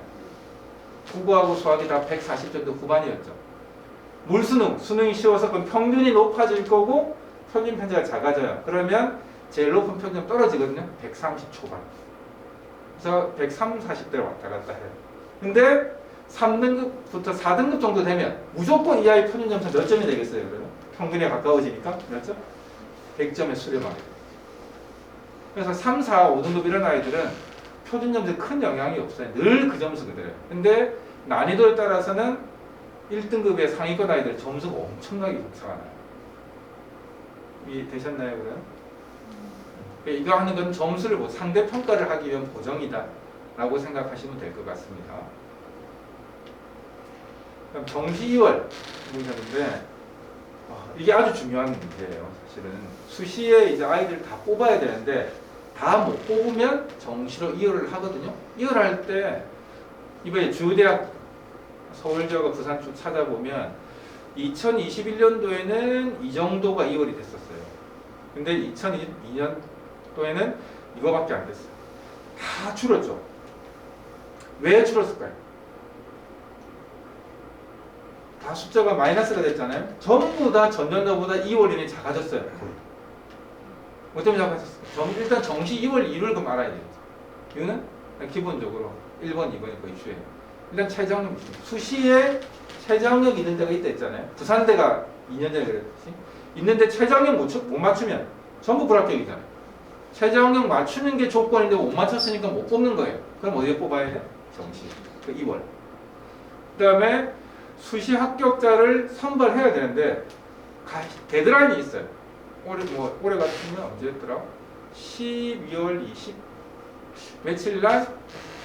Speaker 1: 국어하고 수학이 다 140점대 후반이었죠. 물수능, 수능이 쉬워서 그럼 평균이 높아질 거고 평균 편차가 작아져요. 그러면 제일 높은 평균 떨어지거든요. 130 초반. 그래서 130, 40대로 왔다 갔다 해요. 근데 3등급부터 4등급 정도 되면 무조건 이 아이 평균 점수 몇 점이 되겠어요? 그러면 평균에 가까워지니까 몇 점? 100점에 수렴하게 돼요. 그래서 3, 4, 5등급 이런 아이들은 표준 점수에 큰 영향이 없어요. 늘 그 점수 그대로예요. 근데 난이도에 따라서는 1등급의 상위권 아이들 점수가 엄청나게 격차가 나요. 이해되셨나요, 그럼? 이거 하는 건 점수를 상대 평가를 하기 위한 보정이다 라고 생각하시면 될 것 같습니다. 그럼 정시 2월 문제인데 이게 아주 중요한 문제예요. 사실은 수시에 이제 아이들 다 뽑아야 되는데 다 못 뽑으면 정시로 2월을 하거든요. 2월 할 때 이번에 주대학 서울 지역과 부산 쪽 찾아보면 2021년도에는 이 정도가 2월이 됐었어요. 근데 2022년도에는 이거밖에 안 됐어요. 다 줄었죠. 왜 줄었을까요? 다 숫자가 마이너스가 됐잖아요. 전부 다 전년도보다 2월이 작아졌어요. 뭐 때문에 작아졌어요? 일단 정시 2월 1월 그 말아야 돼요. 이유는 기본적으로 1번, 2번이 거의 주예요. 일단 최저학력 수시에 최저학력 있는 데가 있다 했잖아요. 부산대가 2년 전에 그랬듯이 있는데 최저학력 못 맞추면 전부 불합격이잖아요. 최저학력 맞추는 게 조건인데 못 맞췄으니까 못 뽑는 거예요. 그럼 어디에 뽑아야 돼? 정시. 그 2월. 그 다음에 수시 합격자를 선발해야 되는데 데드라인이 있어요. 올해 같으면 언제였더라? 12월 20 며칠 날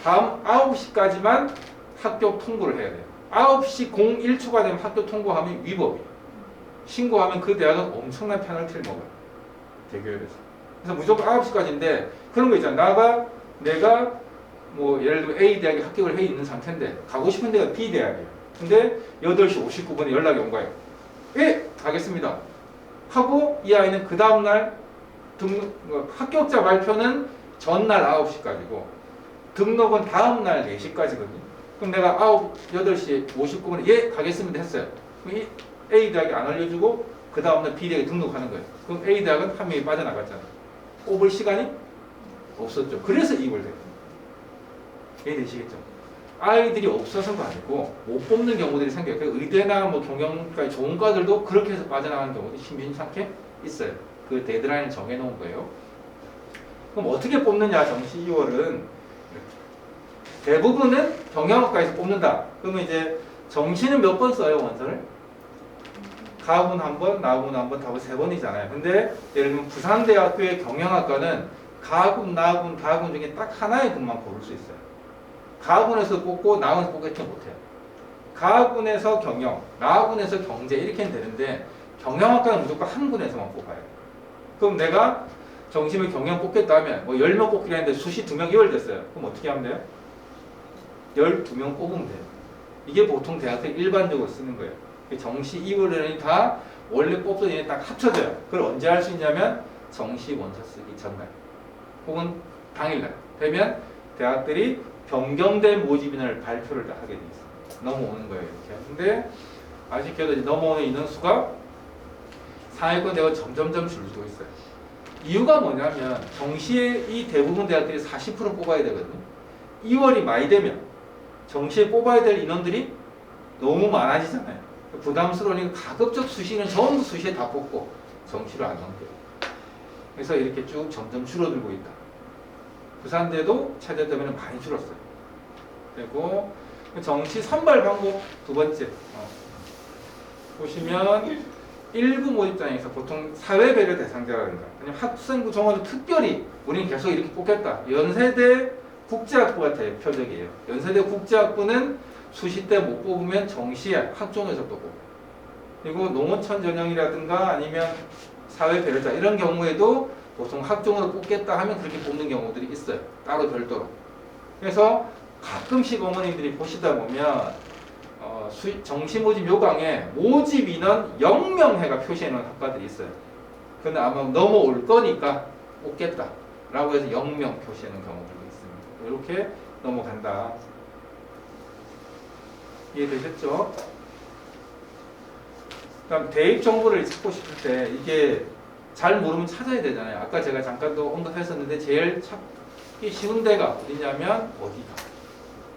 Speaker 1: 다음 9시까지만 합격 통보를 해야 돼요. 9시 01초가 되면 합격 통보하면 위법이에요. 신고하면 그 대학은 엄청난 페널티를 먹어요. 대교열에서. 그래서 무조건 9시까지인데 그런 거 있잖아. 내가 뭐 예를 들면 A 대학에 합격을 해 있는 상태인데 가고 싶은 데가 B 대학이에요. 근데 8시 59분에 연락이 온 거예요. 예, 가겠습니다. 하고 이 아이는 그 다음날 합격자 발표는 전날 9시까지고 등록은 다음날 4시까지거든요. 그럼 내가 8시 59분에 예, 가겠습니다 했어요. 그럼 이 A 대학이 안 알려주고 그 다음날 B 대학에 등록하는 거예요. 그럼 A 대학은 한 명이 빠져나갔잖아요. 뽑을 시간이 없었죠. 그래서 이걸 됐거든요. 이해되시겠죠? 아이들이 없어서가 아니고 못 뽑는 경우들이 생겨요. 의대나 뭐 경영까지 좋은 과들도 그렇게 해서 빠져나가는 경우도 심심찮게 있어요. 그 데드라인을 정해놓은 거예요. 그럼 어떻게 뽑느냐? 정시 2월은 대부분은 경영학과에서 뽑는다. 그러면 이제 정시는 몇 번 써요, 원서를? 가군 한 번, 나군 한 번, 다군 3번이잖아요. 근데 예를 들면 부산대학교의 경영학과는 가군, 나군, 다군 중에 딱 하나의 군만 고를 수 있어요. 가군에서 뽑고 나군에서 뽑고 이렇게 못해요. 가군에서 경영, 나군에서 경제 이렇게는 되는데 경영학과는 무조건 한 군에서만 뽑아요. 그럼 내가 정시면 경영 뽑겠다 하면 뭐 10명 뽑기로 했는데 수시 2명 2월 됐어요. 그럼 어떻게 하면 돼요? 12명 뽑으면 돼요. 이게 보통 대학생 일반적으로 쓰는 거예요. 정시 2월에는 다 원래 뽑던 애들 딱 합쳐져요. 그걸 언제 할 수 있냐면 정시 원서 쓰기 전날 혹은 당일날 되면 대학들이 변경된 모집인을 발표를 다 하게 돼 있어요. 넘어오는 거예요. 이렇게. 근데 아쉽게도 이제 넘어오는 인원수가 상위권 대학은 점점점 줄고 있어요. 이유가 뭐냐면 정시에 이 대부분 대학들이 40% 뽑아야 되거든요. 2월이 많이 되면 정시에 뽑아야 될 인원들이 너무 많아지잖아요. 부담스러우니까 가급적 수시는 전부 수시에 다 뽑고 정시를 안 넘겨요. 그래서 이렇게 쭉 점점 줄어들고 있다. 부산대도 체대 때문에 많이 줄었어요. 그리고 정시 선발 방법 두 번째 보시면 일부 모집장에서 보통 사회배려 대상자라든가 아니면 학생부 종합을 특별히 우리는 계속 이렇게 뽑겠다. 연세대 국제학부가 대표적이에요. 연세대 국제학부는 수시때 못 뽑으면 정시에 학종에서 또 뽑고 그리고 농어촌 전형이라든가 아니면 사회배려자 이런 경우에도 보통 학종으로 뽑겠다 하면 그렇게 뽑는 경우들이 있어요. 따로 별도로. 그래서 가끔씩 어머님들이 보시다 보면 정시 모집 요강에 모집 인원 0명해가 표시해 놓은 학과들이 있어요. 근데 아마 넘어올 거니까 뽑겠다 라고 해서 0명 표시해 놓은 경우들도 있습니다. 이렇게 넘어간다. 이해되셨죠? 그다음 대입 정보를 찾고 싶을 때 이게 잘 모르면 찾아야 되잖아요. 아까 제가 잠깐도 언급했었는데 제일 찾기 쉬운 데가 어디냐면 어디가.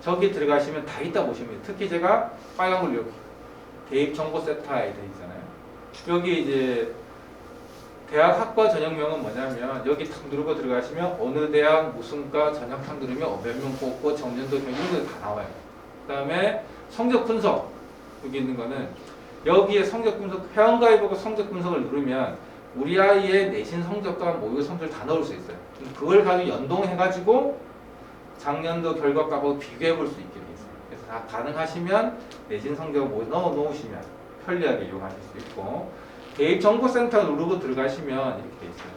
Speaker 1: 저기 들어가시면 다 있다 보시면 돼요. 특히 제가 빨간 걸 여기 대입 정보 센터에 되어 있잖아요. 여기 이제 대학 학과 전형명은 뭐냐면 여기 탁 누르고 들어가시면 어느 대학 무슨 과 전형 탁 누르면 몇 명 뽑고 정년도 이런 거 다 나와요. 그다음에 성적 분석 여기 있는 거는 여기에 성적 분석 회원가입하고 성적 분석을 누르면 우리 아이의 내신 성적과 모의고 성적을 다 넣을 수 있어요. 그걸 가지고 연동해가지고 작년도 결과값하고 비교해 볼 수 있게 돼 있어요. 그래서 다 가능하시면 내신 성적을 뭐 넣어 놓으시면 편리하게 이용하실 수 있고 대입정보센터 누르고 들어가시면 이렇게 돼 있어요.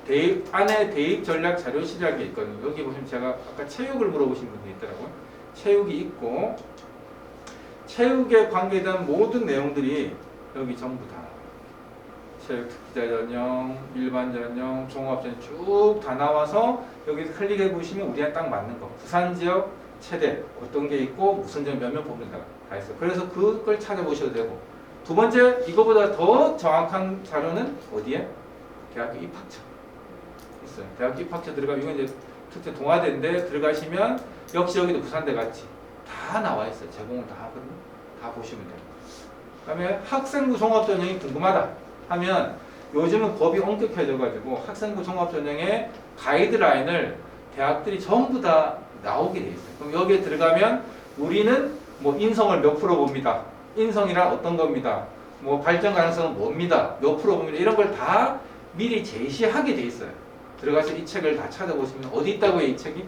Speaker 1: 대입 안에 대입 전략 자료 시작이 있거든요. 여기 보시면 제가 아까 체육을 물어보신 분이 있더라고요. 체육이 있고 체육에 관계된 모든 내용들이 여기 전부 다 나와요. 체육 특기자 전형, 일반 전형, 종합 전형 쭉 다 나와서 여기 클릭해 보시면 우리한테 딱 맞는 거 부산 지역 체대 어떤 게 있고 무슨 점 몇 명 뽑는다 다 있어요. 그래서 그걸 찾아보셔도 되고 두 번째 이거보다 더 정확한 자료는 어디에? 대학교 입학처 있어요. 대학교 입학처 들어가면 이건 이제 특히 동아대인데 들어가시면 역시 여기도 부산대 같이 다 나와 있어요. 제공을 다 하거든요. 다 보시면 돼요. 그다음에 학생부 종합전형이 궁금하다 하면 요즘은 법이 엄격해져가지고 학생부 종합전형의 가이드라인을 대학들이 전부 다 나오게 돼 있어요. 그럼 여기에 들어가면 우리는 뭐 인성을 몇 프로 봅니다. 인성이란 어떤 겁니다. 뭐 발전 가능성은 뭡니다. 몇 프로 봅니다. 이런 걸 다 미리 제시하게 돼 있어요. 들어가서 이 책을 다 찾아보시면 어디 있다고요, 이 책이?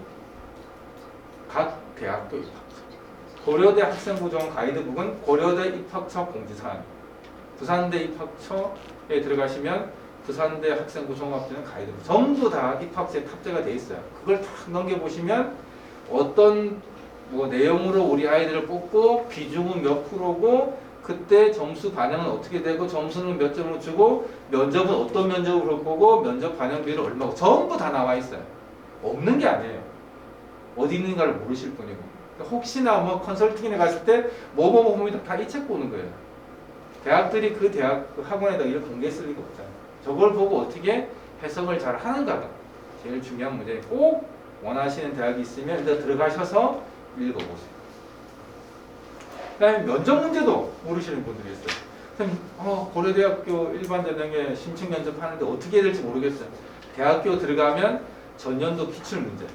Speaker 1: 각 대학교 입학처. 고려대 학생부 종합 가이드북은 고려대 입학처 공지사항. 부산대 입학처에 들어가시면 부산대 학생부 종합전형 가이드북 전부 다 입학처에 탑재가 돼 있어요. 그걸 딱 넘겨보시면 어떤 뭐 내용으로 우리 아이들을 뽑고 비중은 몇 프로고 그때 점수 반영은 어떻게 되고 점수는 몇 점을 주고 면접은 어떤 면접으로 보고 면접 반영 비율은 얼마고 전부 다 나와 있어요. 없는 게 아니에요. 어디 있는가를 모르실 뿐이고 혹시나 뭐 컨설팅에 갔을 때 뭐뭐 봅니다. 다 이 책 보는 거예요. 대학들이 그 대학 그 학원에다 이걸 공개했을 리가 없잖아요. 저걸 보고 어떻게 해석을 잘 하는가가 제일 중요한 문제예요. 꼭 원하시는 대학이 있으면 일단 들어가셔서 읽어보세요. 그 다음에 면접 문제도 모르시는 분들이 있어요. 선생님, 고려대학교 일반 전형에 심층 면접하는데 어떻게 해야 될지 모르겠어요. 대학교 들어가면 전년도 기출 문제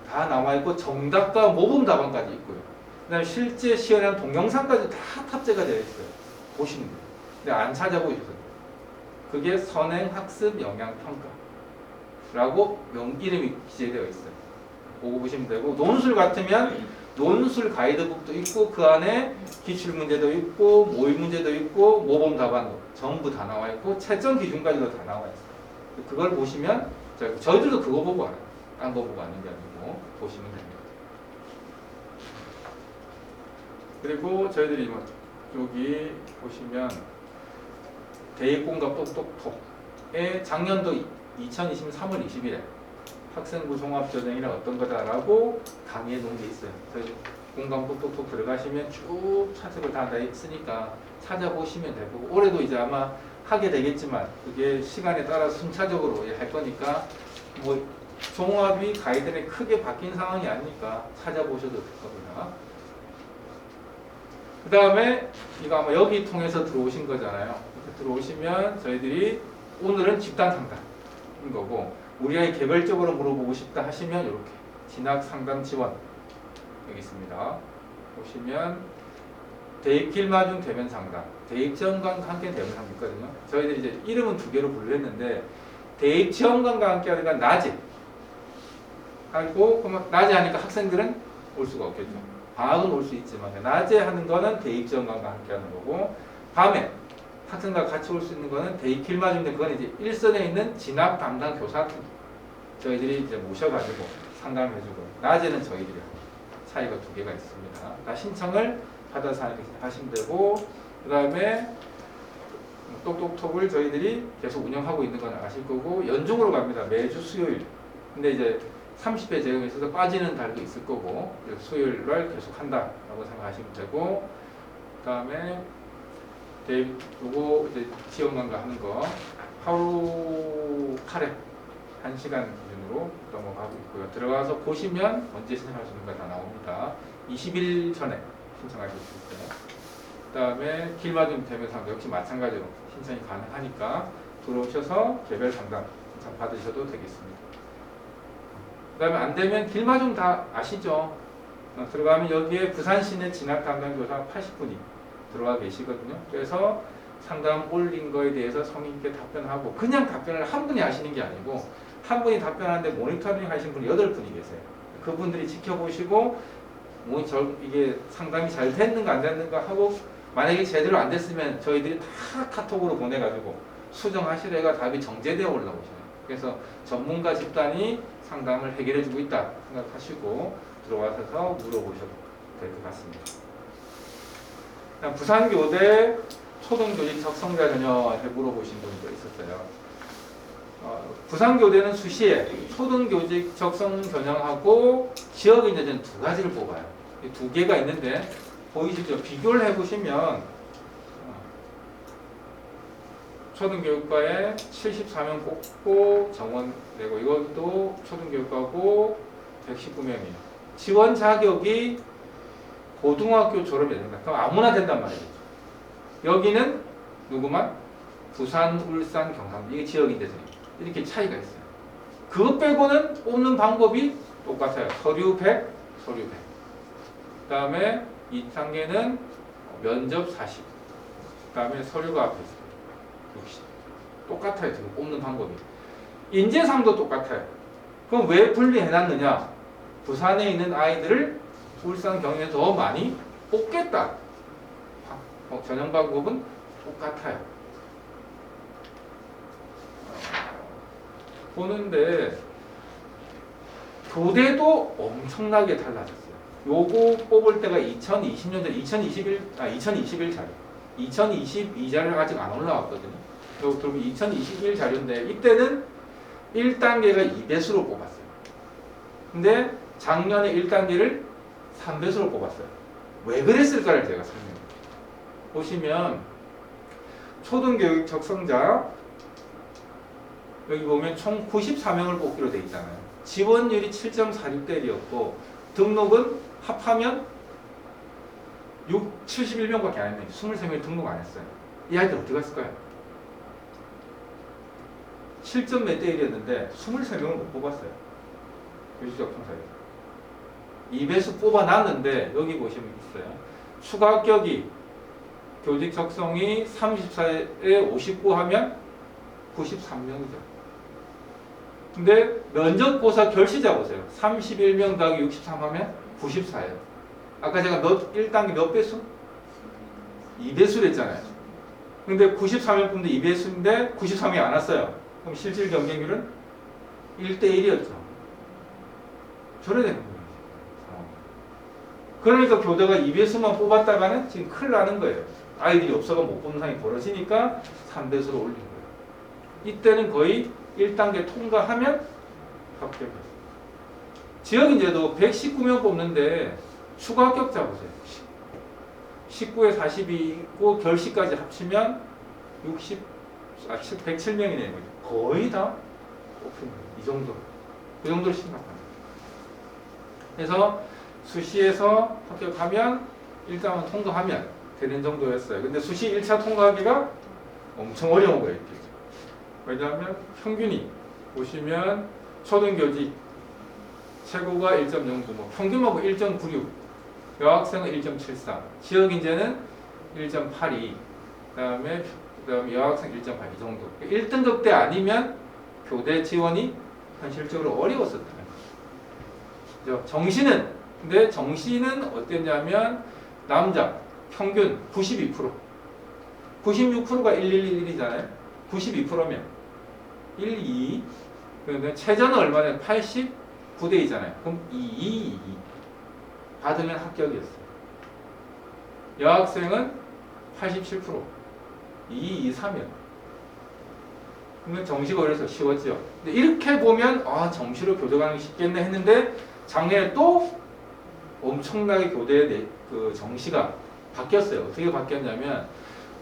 Speaker 1: 다 나와있고 정답과 모범 답안까지 있고요. 그 다음에 실제 시연한 동영상까지 다 탑재가 되어 있어요. 보시는 거예요. 근데 안 찾아보셔서 그게 선행학습 영향평가라고 이름이 기재되어 있어요. 보고 보시면 되고 논술 같으면 논술 가이드북도 있고 그 안에 기출문제도 있고 모의 문제도 있고 모범 답안도 전부 다 나와 있고 채점 기준까지도 다 나와 있어요. 그걸 보시면 저희들도 그거 보고 알아요. 딴 거 보고 아는 게 아니고 보시면 됩니다. 그리고 저희들이 뭐 여기 보시면 대입공감 똑똑톡에 작년도 2020년 3월 20일에 학생부 종합전형이란 어떤 거다라고 강의해 놓은 게 있어요. 저희 공감 똑똑톡 들어가시면 쭉 차트를 다 있으니까 찾아보시면 되고 올해도 이제 아마 하게 되겠지만 그게 시간에 따라 순차적으로 할 거니까 뭐 종합이 가이드에 크게 바뀐 상황이 아니니까 찾아보셔도 될 겁니다. 그 다음에 이거 아마 여기 통해서 들어오신 거잖아요. 이렇게 들어오시면 저희들이 오늘은 집단 상담인 거고 우리 아이 개별적으로 물어보고 싶다 하시면 이렇게 진학 상담 지원 여기 있습니다. 보시면 대입 길마중 대면 상담, 대입 지원관과 함께 대면 상담 있거든요. 저희들이 이제 이름은 두 개로 분류했는데 대입 지원관과 함께 하니까 낮에 하고 그러면 낮에 하니까 학생들은 올 수가 없겠죠. 방학은 올 수 있지만 낮에 하는 거는 대입 지원관과 함께 하는 거고 밤에 학생과 같이 올 수 있는 거는 대입 길마중인데 그건 이제 일선에 있는 진학 담당 교사 저희들이 이제 모셔가지고 상담해주고 낮에는 저희들이 차이가 두 개가 있습니다. 다 신청을 받아서 하시면 되고 그 다음에 똑똑톡을 저희들이 계속 운영하고 있는 건 아실 거고 연중으로 갑니다. 매주 수요일. 근데 이제 30회 제공에 있어서 빠지는 달도 있을 거고 수요일 날 계속 한다라고 생각하시면 되고 그 다음에 요거 이제 지원관과 하는 거 하루 카레 1시간 기준으로 넘어가고 있고요. 들어가서 보시면 언제 신청할 수 있는 거 다 나옵니다. 20일 전에 신청하실 수 있어요. 그 다음에 길마중 대면 상담 역시 마찬가지로 신청이 가능하니까 들어오셔서 개별 상담 신청 받으셔도 되겠습니다. 그 다음에 안 되면 길마중 다 아시죠? 들어가면 여기에 부산시내 진학 담당 교사 80분이 들어가 계시거든요. 그래서 상담 올린 거에 대해서 성의 있게 답변하고 그냥 답변을 한 분이 하시는 게 아니고 한 분이 답변하는데 모니터링 하신 분이 8분이 계세요. 그분들이 지켜보시고 이게 상담이 잘 됐는가 안 됐는가 하고 만약에 제대로 안 됐으면 저희들이 다 카톡으로 보내가지고 수정하시래가 답이 정제되어 올라오셔요. 그래서 전문가 집단이 상담을 해결해주고 있다 생각하시고 들어와서 물어보셔도 될 것 같습니다. 부산교대 초등교직 적성자 전형에 물어보신 분도 있었어요. 부산교대는 수시에 초등교직 적성 전형하고 지역인재는 두 가지를 뽑아요. 이 두 개가 있는데 보이시죠? 비교를 해보시면 초등교육과에 74명 뽑고 정원 내고 이것도 초등교육과고 119명이에요. 지원 자격이 고등학교 졸업이 된다. 그럼 아무나 된단 말이죠. 여기는 누구만? 부산, 울산, 경상도 이게 지역인재들이 이렇게 차이가 있어요. 그것 빼고는 뽑는 방법이 똑같아요. 서류 100, 서류 100. 그 다음에 2단계는 면접 40. 그 다음에 서류가 앞에 있어요. 60. 똑같아요. 지금 뽑는 방법이. 인재상도 똑같아요. 그럼 왜 분리해놨느냐? 부산에 있는 아이들을 울산, 경기에 더 많이 뽑겠다. 전형 방법은 똑같아요. 보는데 교대도 엄청나게 달라졌어요. 요거 뽑을 때가 2020년도 2021 자료. 2022자료가 아직 안 올라왔거든요. 그리고 2021 자료인데 이때는 1단계가 2배수로 뽑았어요. 근데 작년에 1단계를 3배수로 뽑았어요. 왜 그랬을까를 제가 설명해요. 보시면 초등교육 적성자 여기 보면 총 94명을 뽑기로 되어 있잖아요. 지원율이 7.46대 1이었고 등록은 합하면 71명밖에 안 했네요. 23명이 등록 안 했어요. 이 아이들 어디 갔을까요? 7점 몇 대 1이었는데 23명을 못 뽑았어요. 교직적성사에서 2배수 뽑아놨는데 여기 보시면 있어요. 추가 합격이 교직 적성이 34에 59 하면 93명이죠. 근데 면접고사 결시자 보세요. 31명 더하기 63 하면 94예요. 아까 제가 1단계 몇 배수? 2배수를 했잖아요. 근데 93명 뽑는데 2배수인데 93명이 안 왔어요. 그럼 실질 경쟁률은 1대 1이었죠. 저래 되는 거예요. 그러니까 교대가 2배수만 뽑았다가는 지금 큰일 나는 거예요. 아이들이 없어가 못 뽑는 상황이 벌어지니까 3배수로 올린 거예요. 이때는 거의 1단계 통과하면 합격이에요. 지역인재도 119명 뽑는데 추가 합격자 보세요. 19에 40이고 결시까지 합치면 107명이네요. 거의 다 뽑힌 거예요. 이 정도. 그 정도로 심각합니다. 그래서 수시에서 합격하면 1단원 통과하면 되는 정도였어요. 근데 수시 1차 통과하기가 엄청 어려운 거예요. 왜냐하면 평균이 보시면 초등교직 최고가 1.09, 뭐 평균하고 1.96, 여학생은 1.73, 지역 인재는 1.82, 그다음에 여학생 1.8 이 정도. 1등급 대 아니면 교대 지원이 현실적으로 어려웠었다는 거죠. 정시는 근데 정시는 어땠냐면 남자 평균 92%, 96%가 1111이잖아요. 92%면 12, 그러면 최저는 얼마냐? 89대2잖아요. 그럼 2222 받으면 합격이었어요. 여학생은 87%, 2223이요. 그러면 정시가 어려서 쉬웠죠. 근데 이렇게 보면 아 정시로 교대 가는 게 쉽겠네 했는데 작년에 또 엄청나게 교대의 그 정시가 바뀌었어요. 어떻게 바뀌었냐면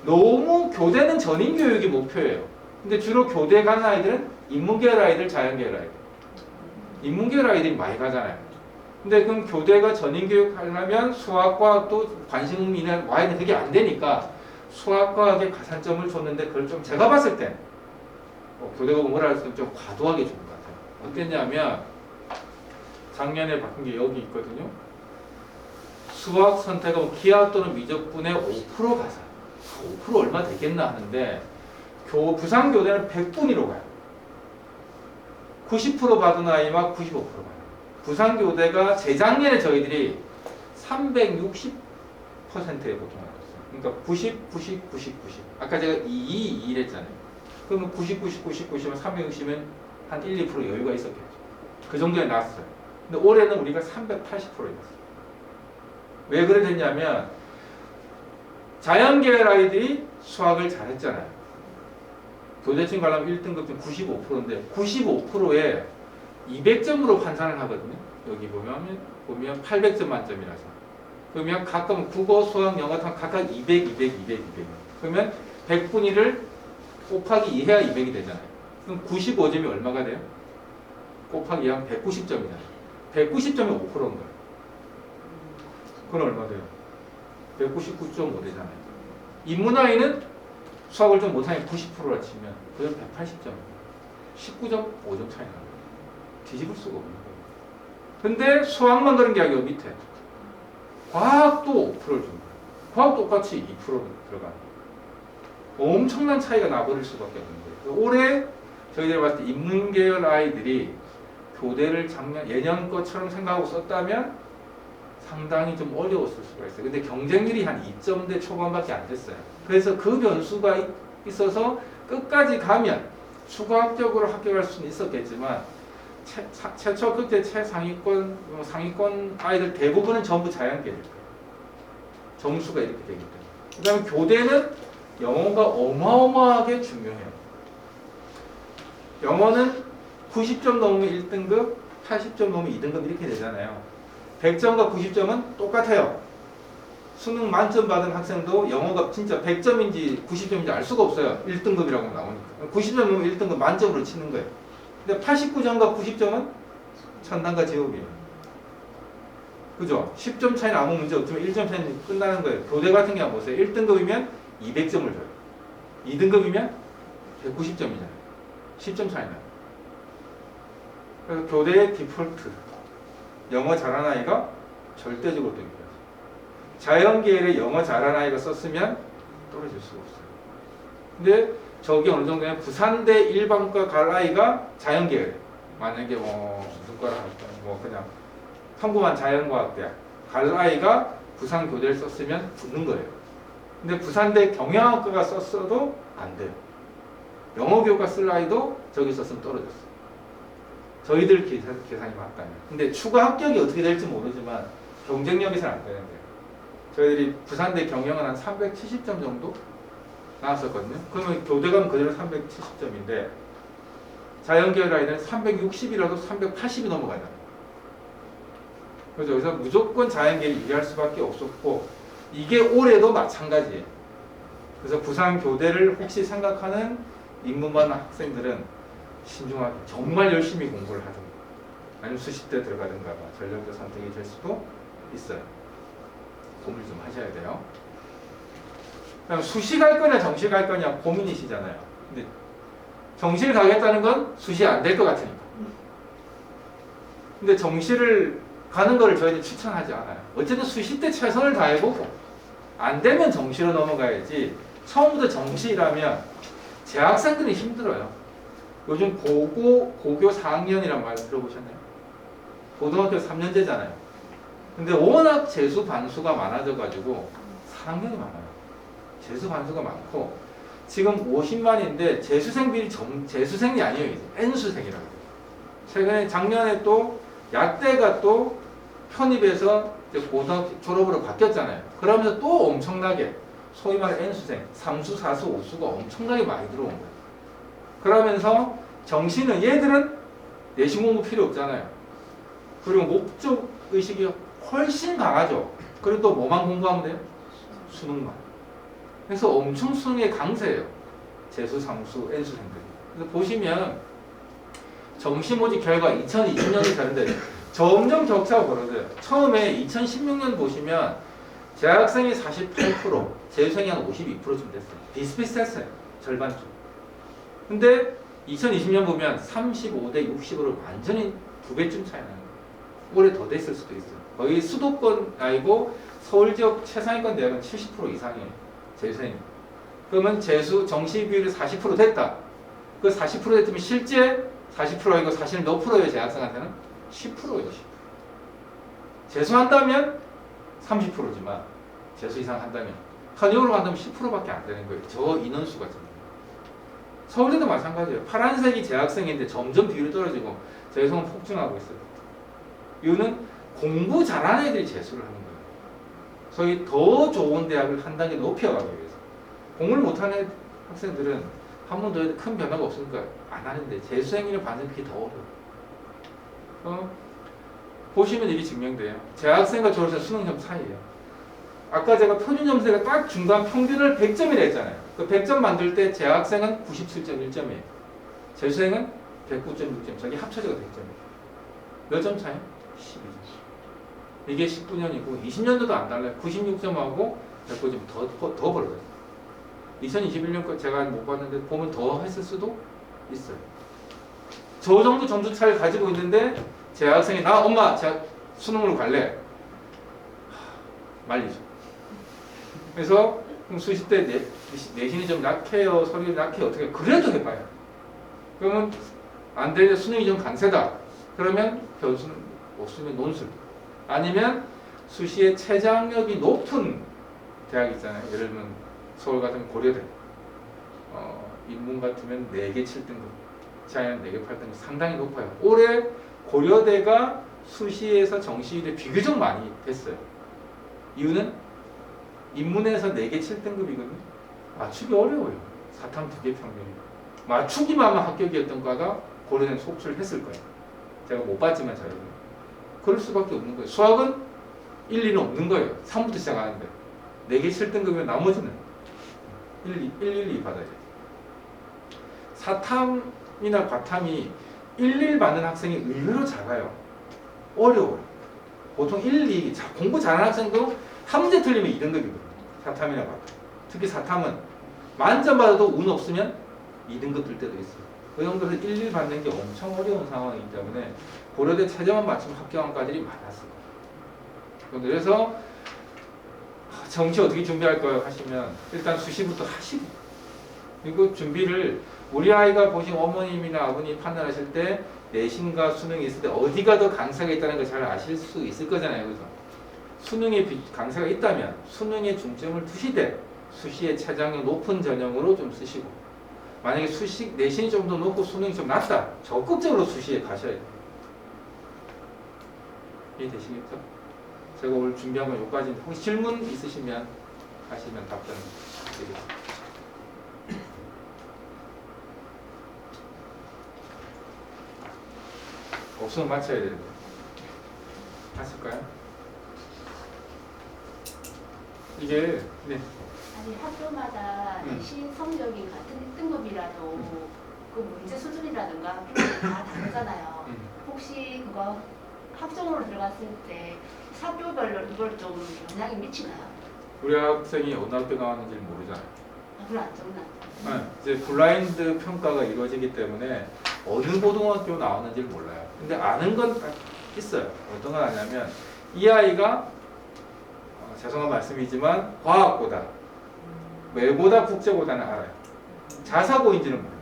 Speaker 1: 너무 교대는 전인 교육이 목표예요. 근데 주로 교대 가는 아이들은 인문계열 아이들, 자연계열 아이들. 인문계열 아이들이 많이 가잖아요. 근데 그럼 교대가 전인 교육 하려면 수학과학도 관심 있는 와이는 그게 안 되니까 수학과학에 가산점을 줬는데 그걸 좀 제가 봤을 때 교대가 뭐라 할수 좀 과도하게 준 것 같아요. 어땠냐면 작년에 바뀐 게 여기 있거든요. 수학 선택은 기하 또는 미적분의 5% 가산. 5% 얼마 되겠나 하는데 부산교대는 100분위로 가요. 90% 받은 아이와 95% 가요. 부산교대가 재작년에 저희들이 360%에 보통 나왔어요. 그러니까 90, 90, 90, 90. 아까 제가 2 했잖아요. 그러면 90, 90, 90, 90면 360면 한 1, 2% 여유가 있었겠죠. 그 정도에 나왔어요. 근데 올해는 우리가 380%에 났어요. 왜 그래 됐냐면 자연계열 아이들이 수학을 잘했잖아요. 교대증 가려면 1등급 중 95%인데 95%에 200점으로 환산을 하거든요. 여기 보면 800점 만점이라서. 그러면 가끔 국어, 수학, 영어 다 각각 200, 200, 200, 200. 그러면 100분위를 곱하기 2 해야 200이 되잖아요. 그럼 95점이 얼마가 돼요? 곱하기 2 하면 190점이잖아요. 190점이 5%인 거예요. 그건 얼마 돼요? 199.5 되잖아요. 인문아이는 수학을 좀 못하니 90%라 치면 그건 180점. 19.5점 차이 나요. 뒤집을 수가 없는 거예요. 근데 수학만 그런 게 아니고 밑에 과학도 5%를 준 거예요. 과학 똑같이 2% 들어가는 거예요. 엄청난 차이가 나버릴 수밖에 없는 거예요. 올해 저희들이 봤을 때 인문계열 아이들이 교대를 예년 것처럼 생각하고 썼다면 상당히 좀 어려웠을 수가 있어요. 근데 경쟁률이 한 2점대 초반밖에 안 됐어요. 그래서 그 변수가 있어서 끝까지 가면 추가적으로 합격할 수는 있었겠지만 최초 그때 최상위권 상위권 아이들 대부분은 전부 자연계일 거예요. 점수가 이렇게 되기 때문에. 그 다음에 교대는 영어가 어마어마하게 중요해요. 영어는 90점 넘으면 1등급, 80점 넘으면 2등급 이렇게 되잖아요. 100점과 90점은 똑같아요. 수능 만점 받은 학생도 영어가 진짜 100점인지 90점인지 알 수가 없어요. 1등급이라고 나오니까. 90점 넘으면 1등급 만점으로 치는 거예요. 근데 89점과 90점은 천당과 제옥이에요. 그죠? 10점 차이는 아무 문제 없지만 1점 차이는 끝나는 거예요. 교대 같은 경우 보세요. 1등급이면 200점을 줘요. 2등급이면 190점이잖아요. 10점 차이 나요. 그래서 교대의 디폴트. 영어 잘하는 아이가 절대적으로 또 이겨요. 자연계열의 영어 잘하는 아이가 썼으면 떨어질 수가 없어요. 근데 저기 어느 정도면 부산대 일반과 갈 아이가 자연계열. 만약에 무슨 과를 할까? 그냥 평범한 자연과학대학 갈 아이가 부산교대를 썼으면 붙는 거예요. 근데 부산대 경영학과가 썼어도 안 돼요. 영어교과 쓸 아이도 저기 썼으면 떨어졌어요. 저희들 계산이 맞다면. 근데 추가 합격이 어떻게 될지 모르지만 경쟁력에서는 안 되는데요. 저희들이 부산대 경영은 한 370점 정도 나왔었거든요. 그러면 교대 가면 그대로 370점인데 자연계열 아이들은 360이라도 380이 넘어가요. 그래서 여기서 무조건 자연계열이 유리할 수밖에 없었고 이게 올해도 마찬가지예요. 그래서 부산교대를 혹시 생각하는 인문반 학생들은 신중하게 정말 열심히 공부를 하든가 아니면 수시대 들어가든가 전략적 선택이 될 수도 있어요. 고민을 좀 하셔야 돼요. 그럼 수시 갈 거냐 정시 갈 거냐 고민이시잖아요. 근데 정시를 가겠다는 건 수시 안 될 것 같으니까. 근데 정시를 가는 거를 저희는 추천하지 않아요. 어쨌든 수시 때 최선을 다해보고 안 되면 정시로 넘어가야지. 처음부터 정시라면 재학생들이 힘들어요. 요즘 고교 4학년이란 말 들어보셨나요? 고등학교 3년제잖아요. 근데 워낙 재수 반수가 많아져가지고 4학년이 많아요. 재수 반수가 많고 지금 50만인데 재수생 비율이 재수생이 아니에요. 이제 N수생이라고 해요. 최근에 작년에 또 약대가 또 편입해서 이제 고등학교 졸업으로 바뀌었잖아요. 그러면서 또 엄청나게 소위 말해 N수생, 3수, 4수, 5수가 엄청나게 많이 들어온 거예요. 그러면서 정시는 얘들은 내신 공부 필요 없잖아요. 그리고 목적 의식이 훨씬 강하죠. 그리고 또 뭐만 공부하면 돼요? 수능만. 그래서 엄청 수능에 강세예요. 재수, 상수, N수생들이. 그래서 보시면 정시 모집 결과 2020년이 되는데 점점 격차가 벌어져요. 처음에 2016년 보시면 재학생이 48%, 재수생이 한 52%쯤 됐어요. 비슷비슷했어요. 절반쯤. 근데 2020년 보면 35대 60으로 완전히 2배쯤 차이 나요. 올해 더 됐을 수도 있어요. 거의 수도권 아니고 서울 지역 최상위권 대학은 70% 이상이에요. 재수생이. 그러면 재수 정시 비율이 40% 됐다. 그 40% 됐으면 실제 40%이고 사실 몇 프로예요? 재학생한테는 10%예요. 10%. 재수한다면 30%지만 재수 이상 한다면 현역으로 간다면 10%밖에 안 되는 거예요. 저 인원수가 좀. 서울대도 마찬가지예요. 파란색이 재학생인데 점점 비율이 떨어지고 재수는 폭증하고 있어요. 이유는 공부 잘하는 애들이 재수를 하는 거예요. 소위 더 좋은 대학을 한 단계 높여가기 위해서. 공부를 못하는 학생들은 한 번 더 해도 큰 변화가 없으니까 안 하는데 재수생이랑 반응 그게 더 어려워요. 보시면 이게 증명돼요. 재학생과 졸업생 수능점 차이예요. 아까 제가 표준점수가 딱 중간 평균을 100점이라 했잖아요. 그 100점 만들 때 재학생은 97.1점이에요. 재수생은 109.6점. 저기 합쳐져가 100점이에요. 몇 점 차이? 12점. 이게 19년이고 20년도도 안 달라요. 96점하고 109점 더 벌어져요. 2021년 거 제가 못 봤는데 보면 더 했을 수도 있어요. 저 정도 점수 차이를 가지고 있는데 재학생이 나 엄마 제가 수능으로 갈래. 말리죠. 그래서 수시 때 내신이 좀 약해요, 서류가 약해요. 어떻게 그래도 해봐요. 그러면 안 되는데 수능이 좀 강세다. 그러면 교수는 없으면 논술. 아니면 수시에 최저학력이 높은 대학 있잖아요. 예를 들면 서울 같으면 고려대, 인문 같으면 4개 7등급, 자연 4개 8등급 상당히 높아요. 올해 고려대가 수시에서 정시율이 비교적 많이 됐어요. 이유는 인문에서 4개 7등급이거든요. 맞추기 어려워요. 사탐 2개 평균이. 맞추기만 하면 합격이었던 과가 고려대는 속출을 했을 거예요. 제가 못 봤지만 저희는. 그럴 수밖에 없는 거예요. 수학은 1, 2는 없는 거예요. 3부터 시작하는데. 4개 7등급이면 나머지는 1, 2 받아야 돼요. 사탐이나 과탐이 1, 1 받는 학생이 의외로 작아요. 어려워요. 보통 1, 2, 공부 잘하는 학생도 한 문제 틀리면 2등급이거든요. 사탐이나 과탐. 특히 사탐은 만점 받아도 운 없으면 2등급 들 때도 있어요. 그 정도로 1, 2 받는 게 엄청 어려운 상황이기 때문에 고려대 최저만 맞추면 합격한 과들이 많았어요. 그래서 정시 어떻게 준비할까요? 하시면 일단 수시부터 하시고, 그리고 준비를 우리 아이가 보신 어머님이나 아버님 판단하실 때 내신과 수능이 있을 때 어디가 더 강세가 있다는 걸 잘 아실 수 있을 거잖아요. 그죠? 수능에 강세가 있다면 수능에 중점을 두시되 수시에 최저학력 높은 전형으로 좀 쓰시고, 만약에 수시 내신이 좀 더 높고 수능이 좀 낮다, 적극적으로 수시에 가셔야 돼요. 이해되시겠죠? 제가 오늘 준비한 건 여기까지인데 혹시 질문 있으시면 하시면 답변 드리겠습니다. 없으면 맞춰야 되는데 하실까요? 이게 네.
Speaker 3: 아니 학교마다 내신 성적이 같은 등급이라도 그 문제 수준이라든가 다 다르잖아요. 혹시 그거 학종으로 들어갔을 때 학교별로 이걸 좀 영향이 미치나요?
Speaker 1: 우리 학생이 어느 학교 나왔는지를 모르잖아요.
Speaker 3: 그걸 안 적나?
Speaker 1: 네, 이제 블라인드 평가가 이루어지기 때문에 어느 고등학교 나왔는지를 몰라요. 근데 아는 건 있어요. 어떤 건 아냐면 이 아이가 죄송한 말씀이지만 과학보다 외고다 국제고다는 알아요. 자사고인지는 몰라요.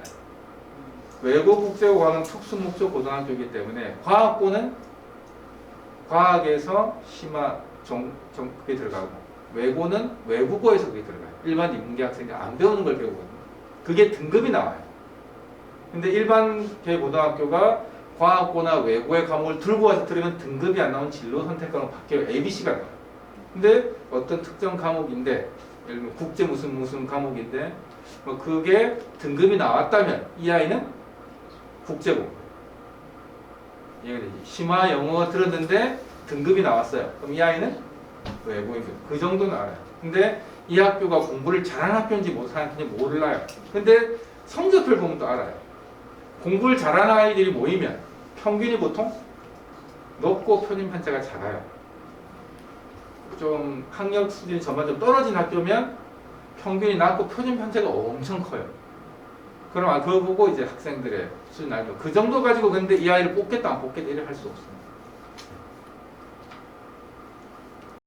Speaker 1: 외고 국제고 과학은 특수목적 고등학교이기 때문에 과학고는 과학에서 심화 그게 들어가고 외고는 외국어에서 그게 들어가요. 일반 인문계 학생이 안 배우는 걸 배우거든요. 그게 등급이 나와요. 근데 일반 고등학교가 과학고나 외고의 과목을 들고 와서 들으면 등급이 안 나온 진로 선택과목 바뀌어요. ABC가 나와요. 근데 어떤 특정 과목인데 예를 들면 국제 무슨 과목인데 뭐 그게 등급이 나왔다면 이 아이는 국제고 이해가 되지? 심화 영어가 들었는데 등급이 나왔어요. 그럼 이 아이는 외고인 거예요. 그 정도는 알아요. 근데 이 학교가 공부를 잘하는 학교인지 못하는 학교인지 몰라요. 근데 성적표를 보면 또 알아요. 공부를 잘하는 아이들이 모이면 평균이 보통 높고 표준 편차가 작아요. 좀 학력 수준이 전반적으로 떨어진 학교면 평균이 낮고 표준 편차가 엄청 커요. 그럼 그거 보고 이제 학생들의 수준이 알죠. 그 정도 가지고 근데 이 아이를 뽑겠다 안 뽑겠다 이렇게 할 수 없어요.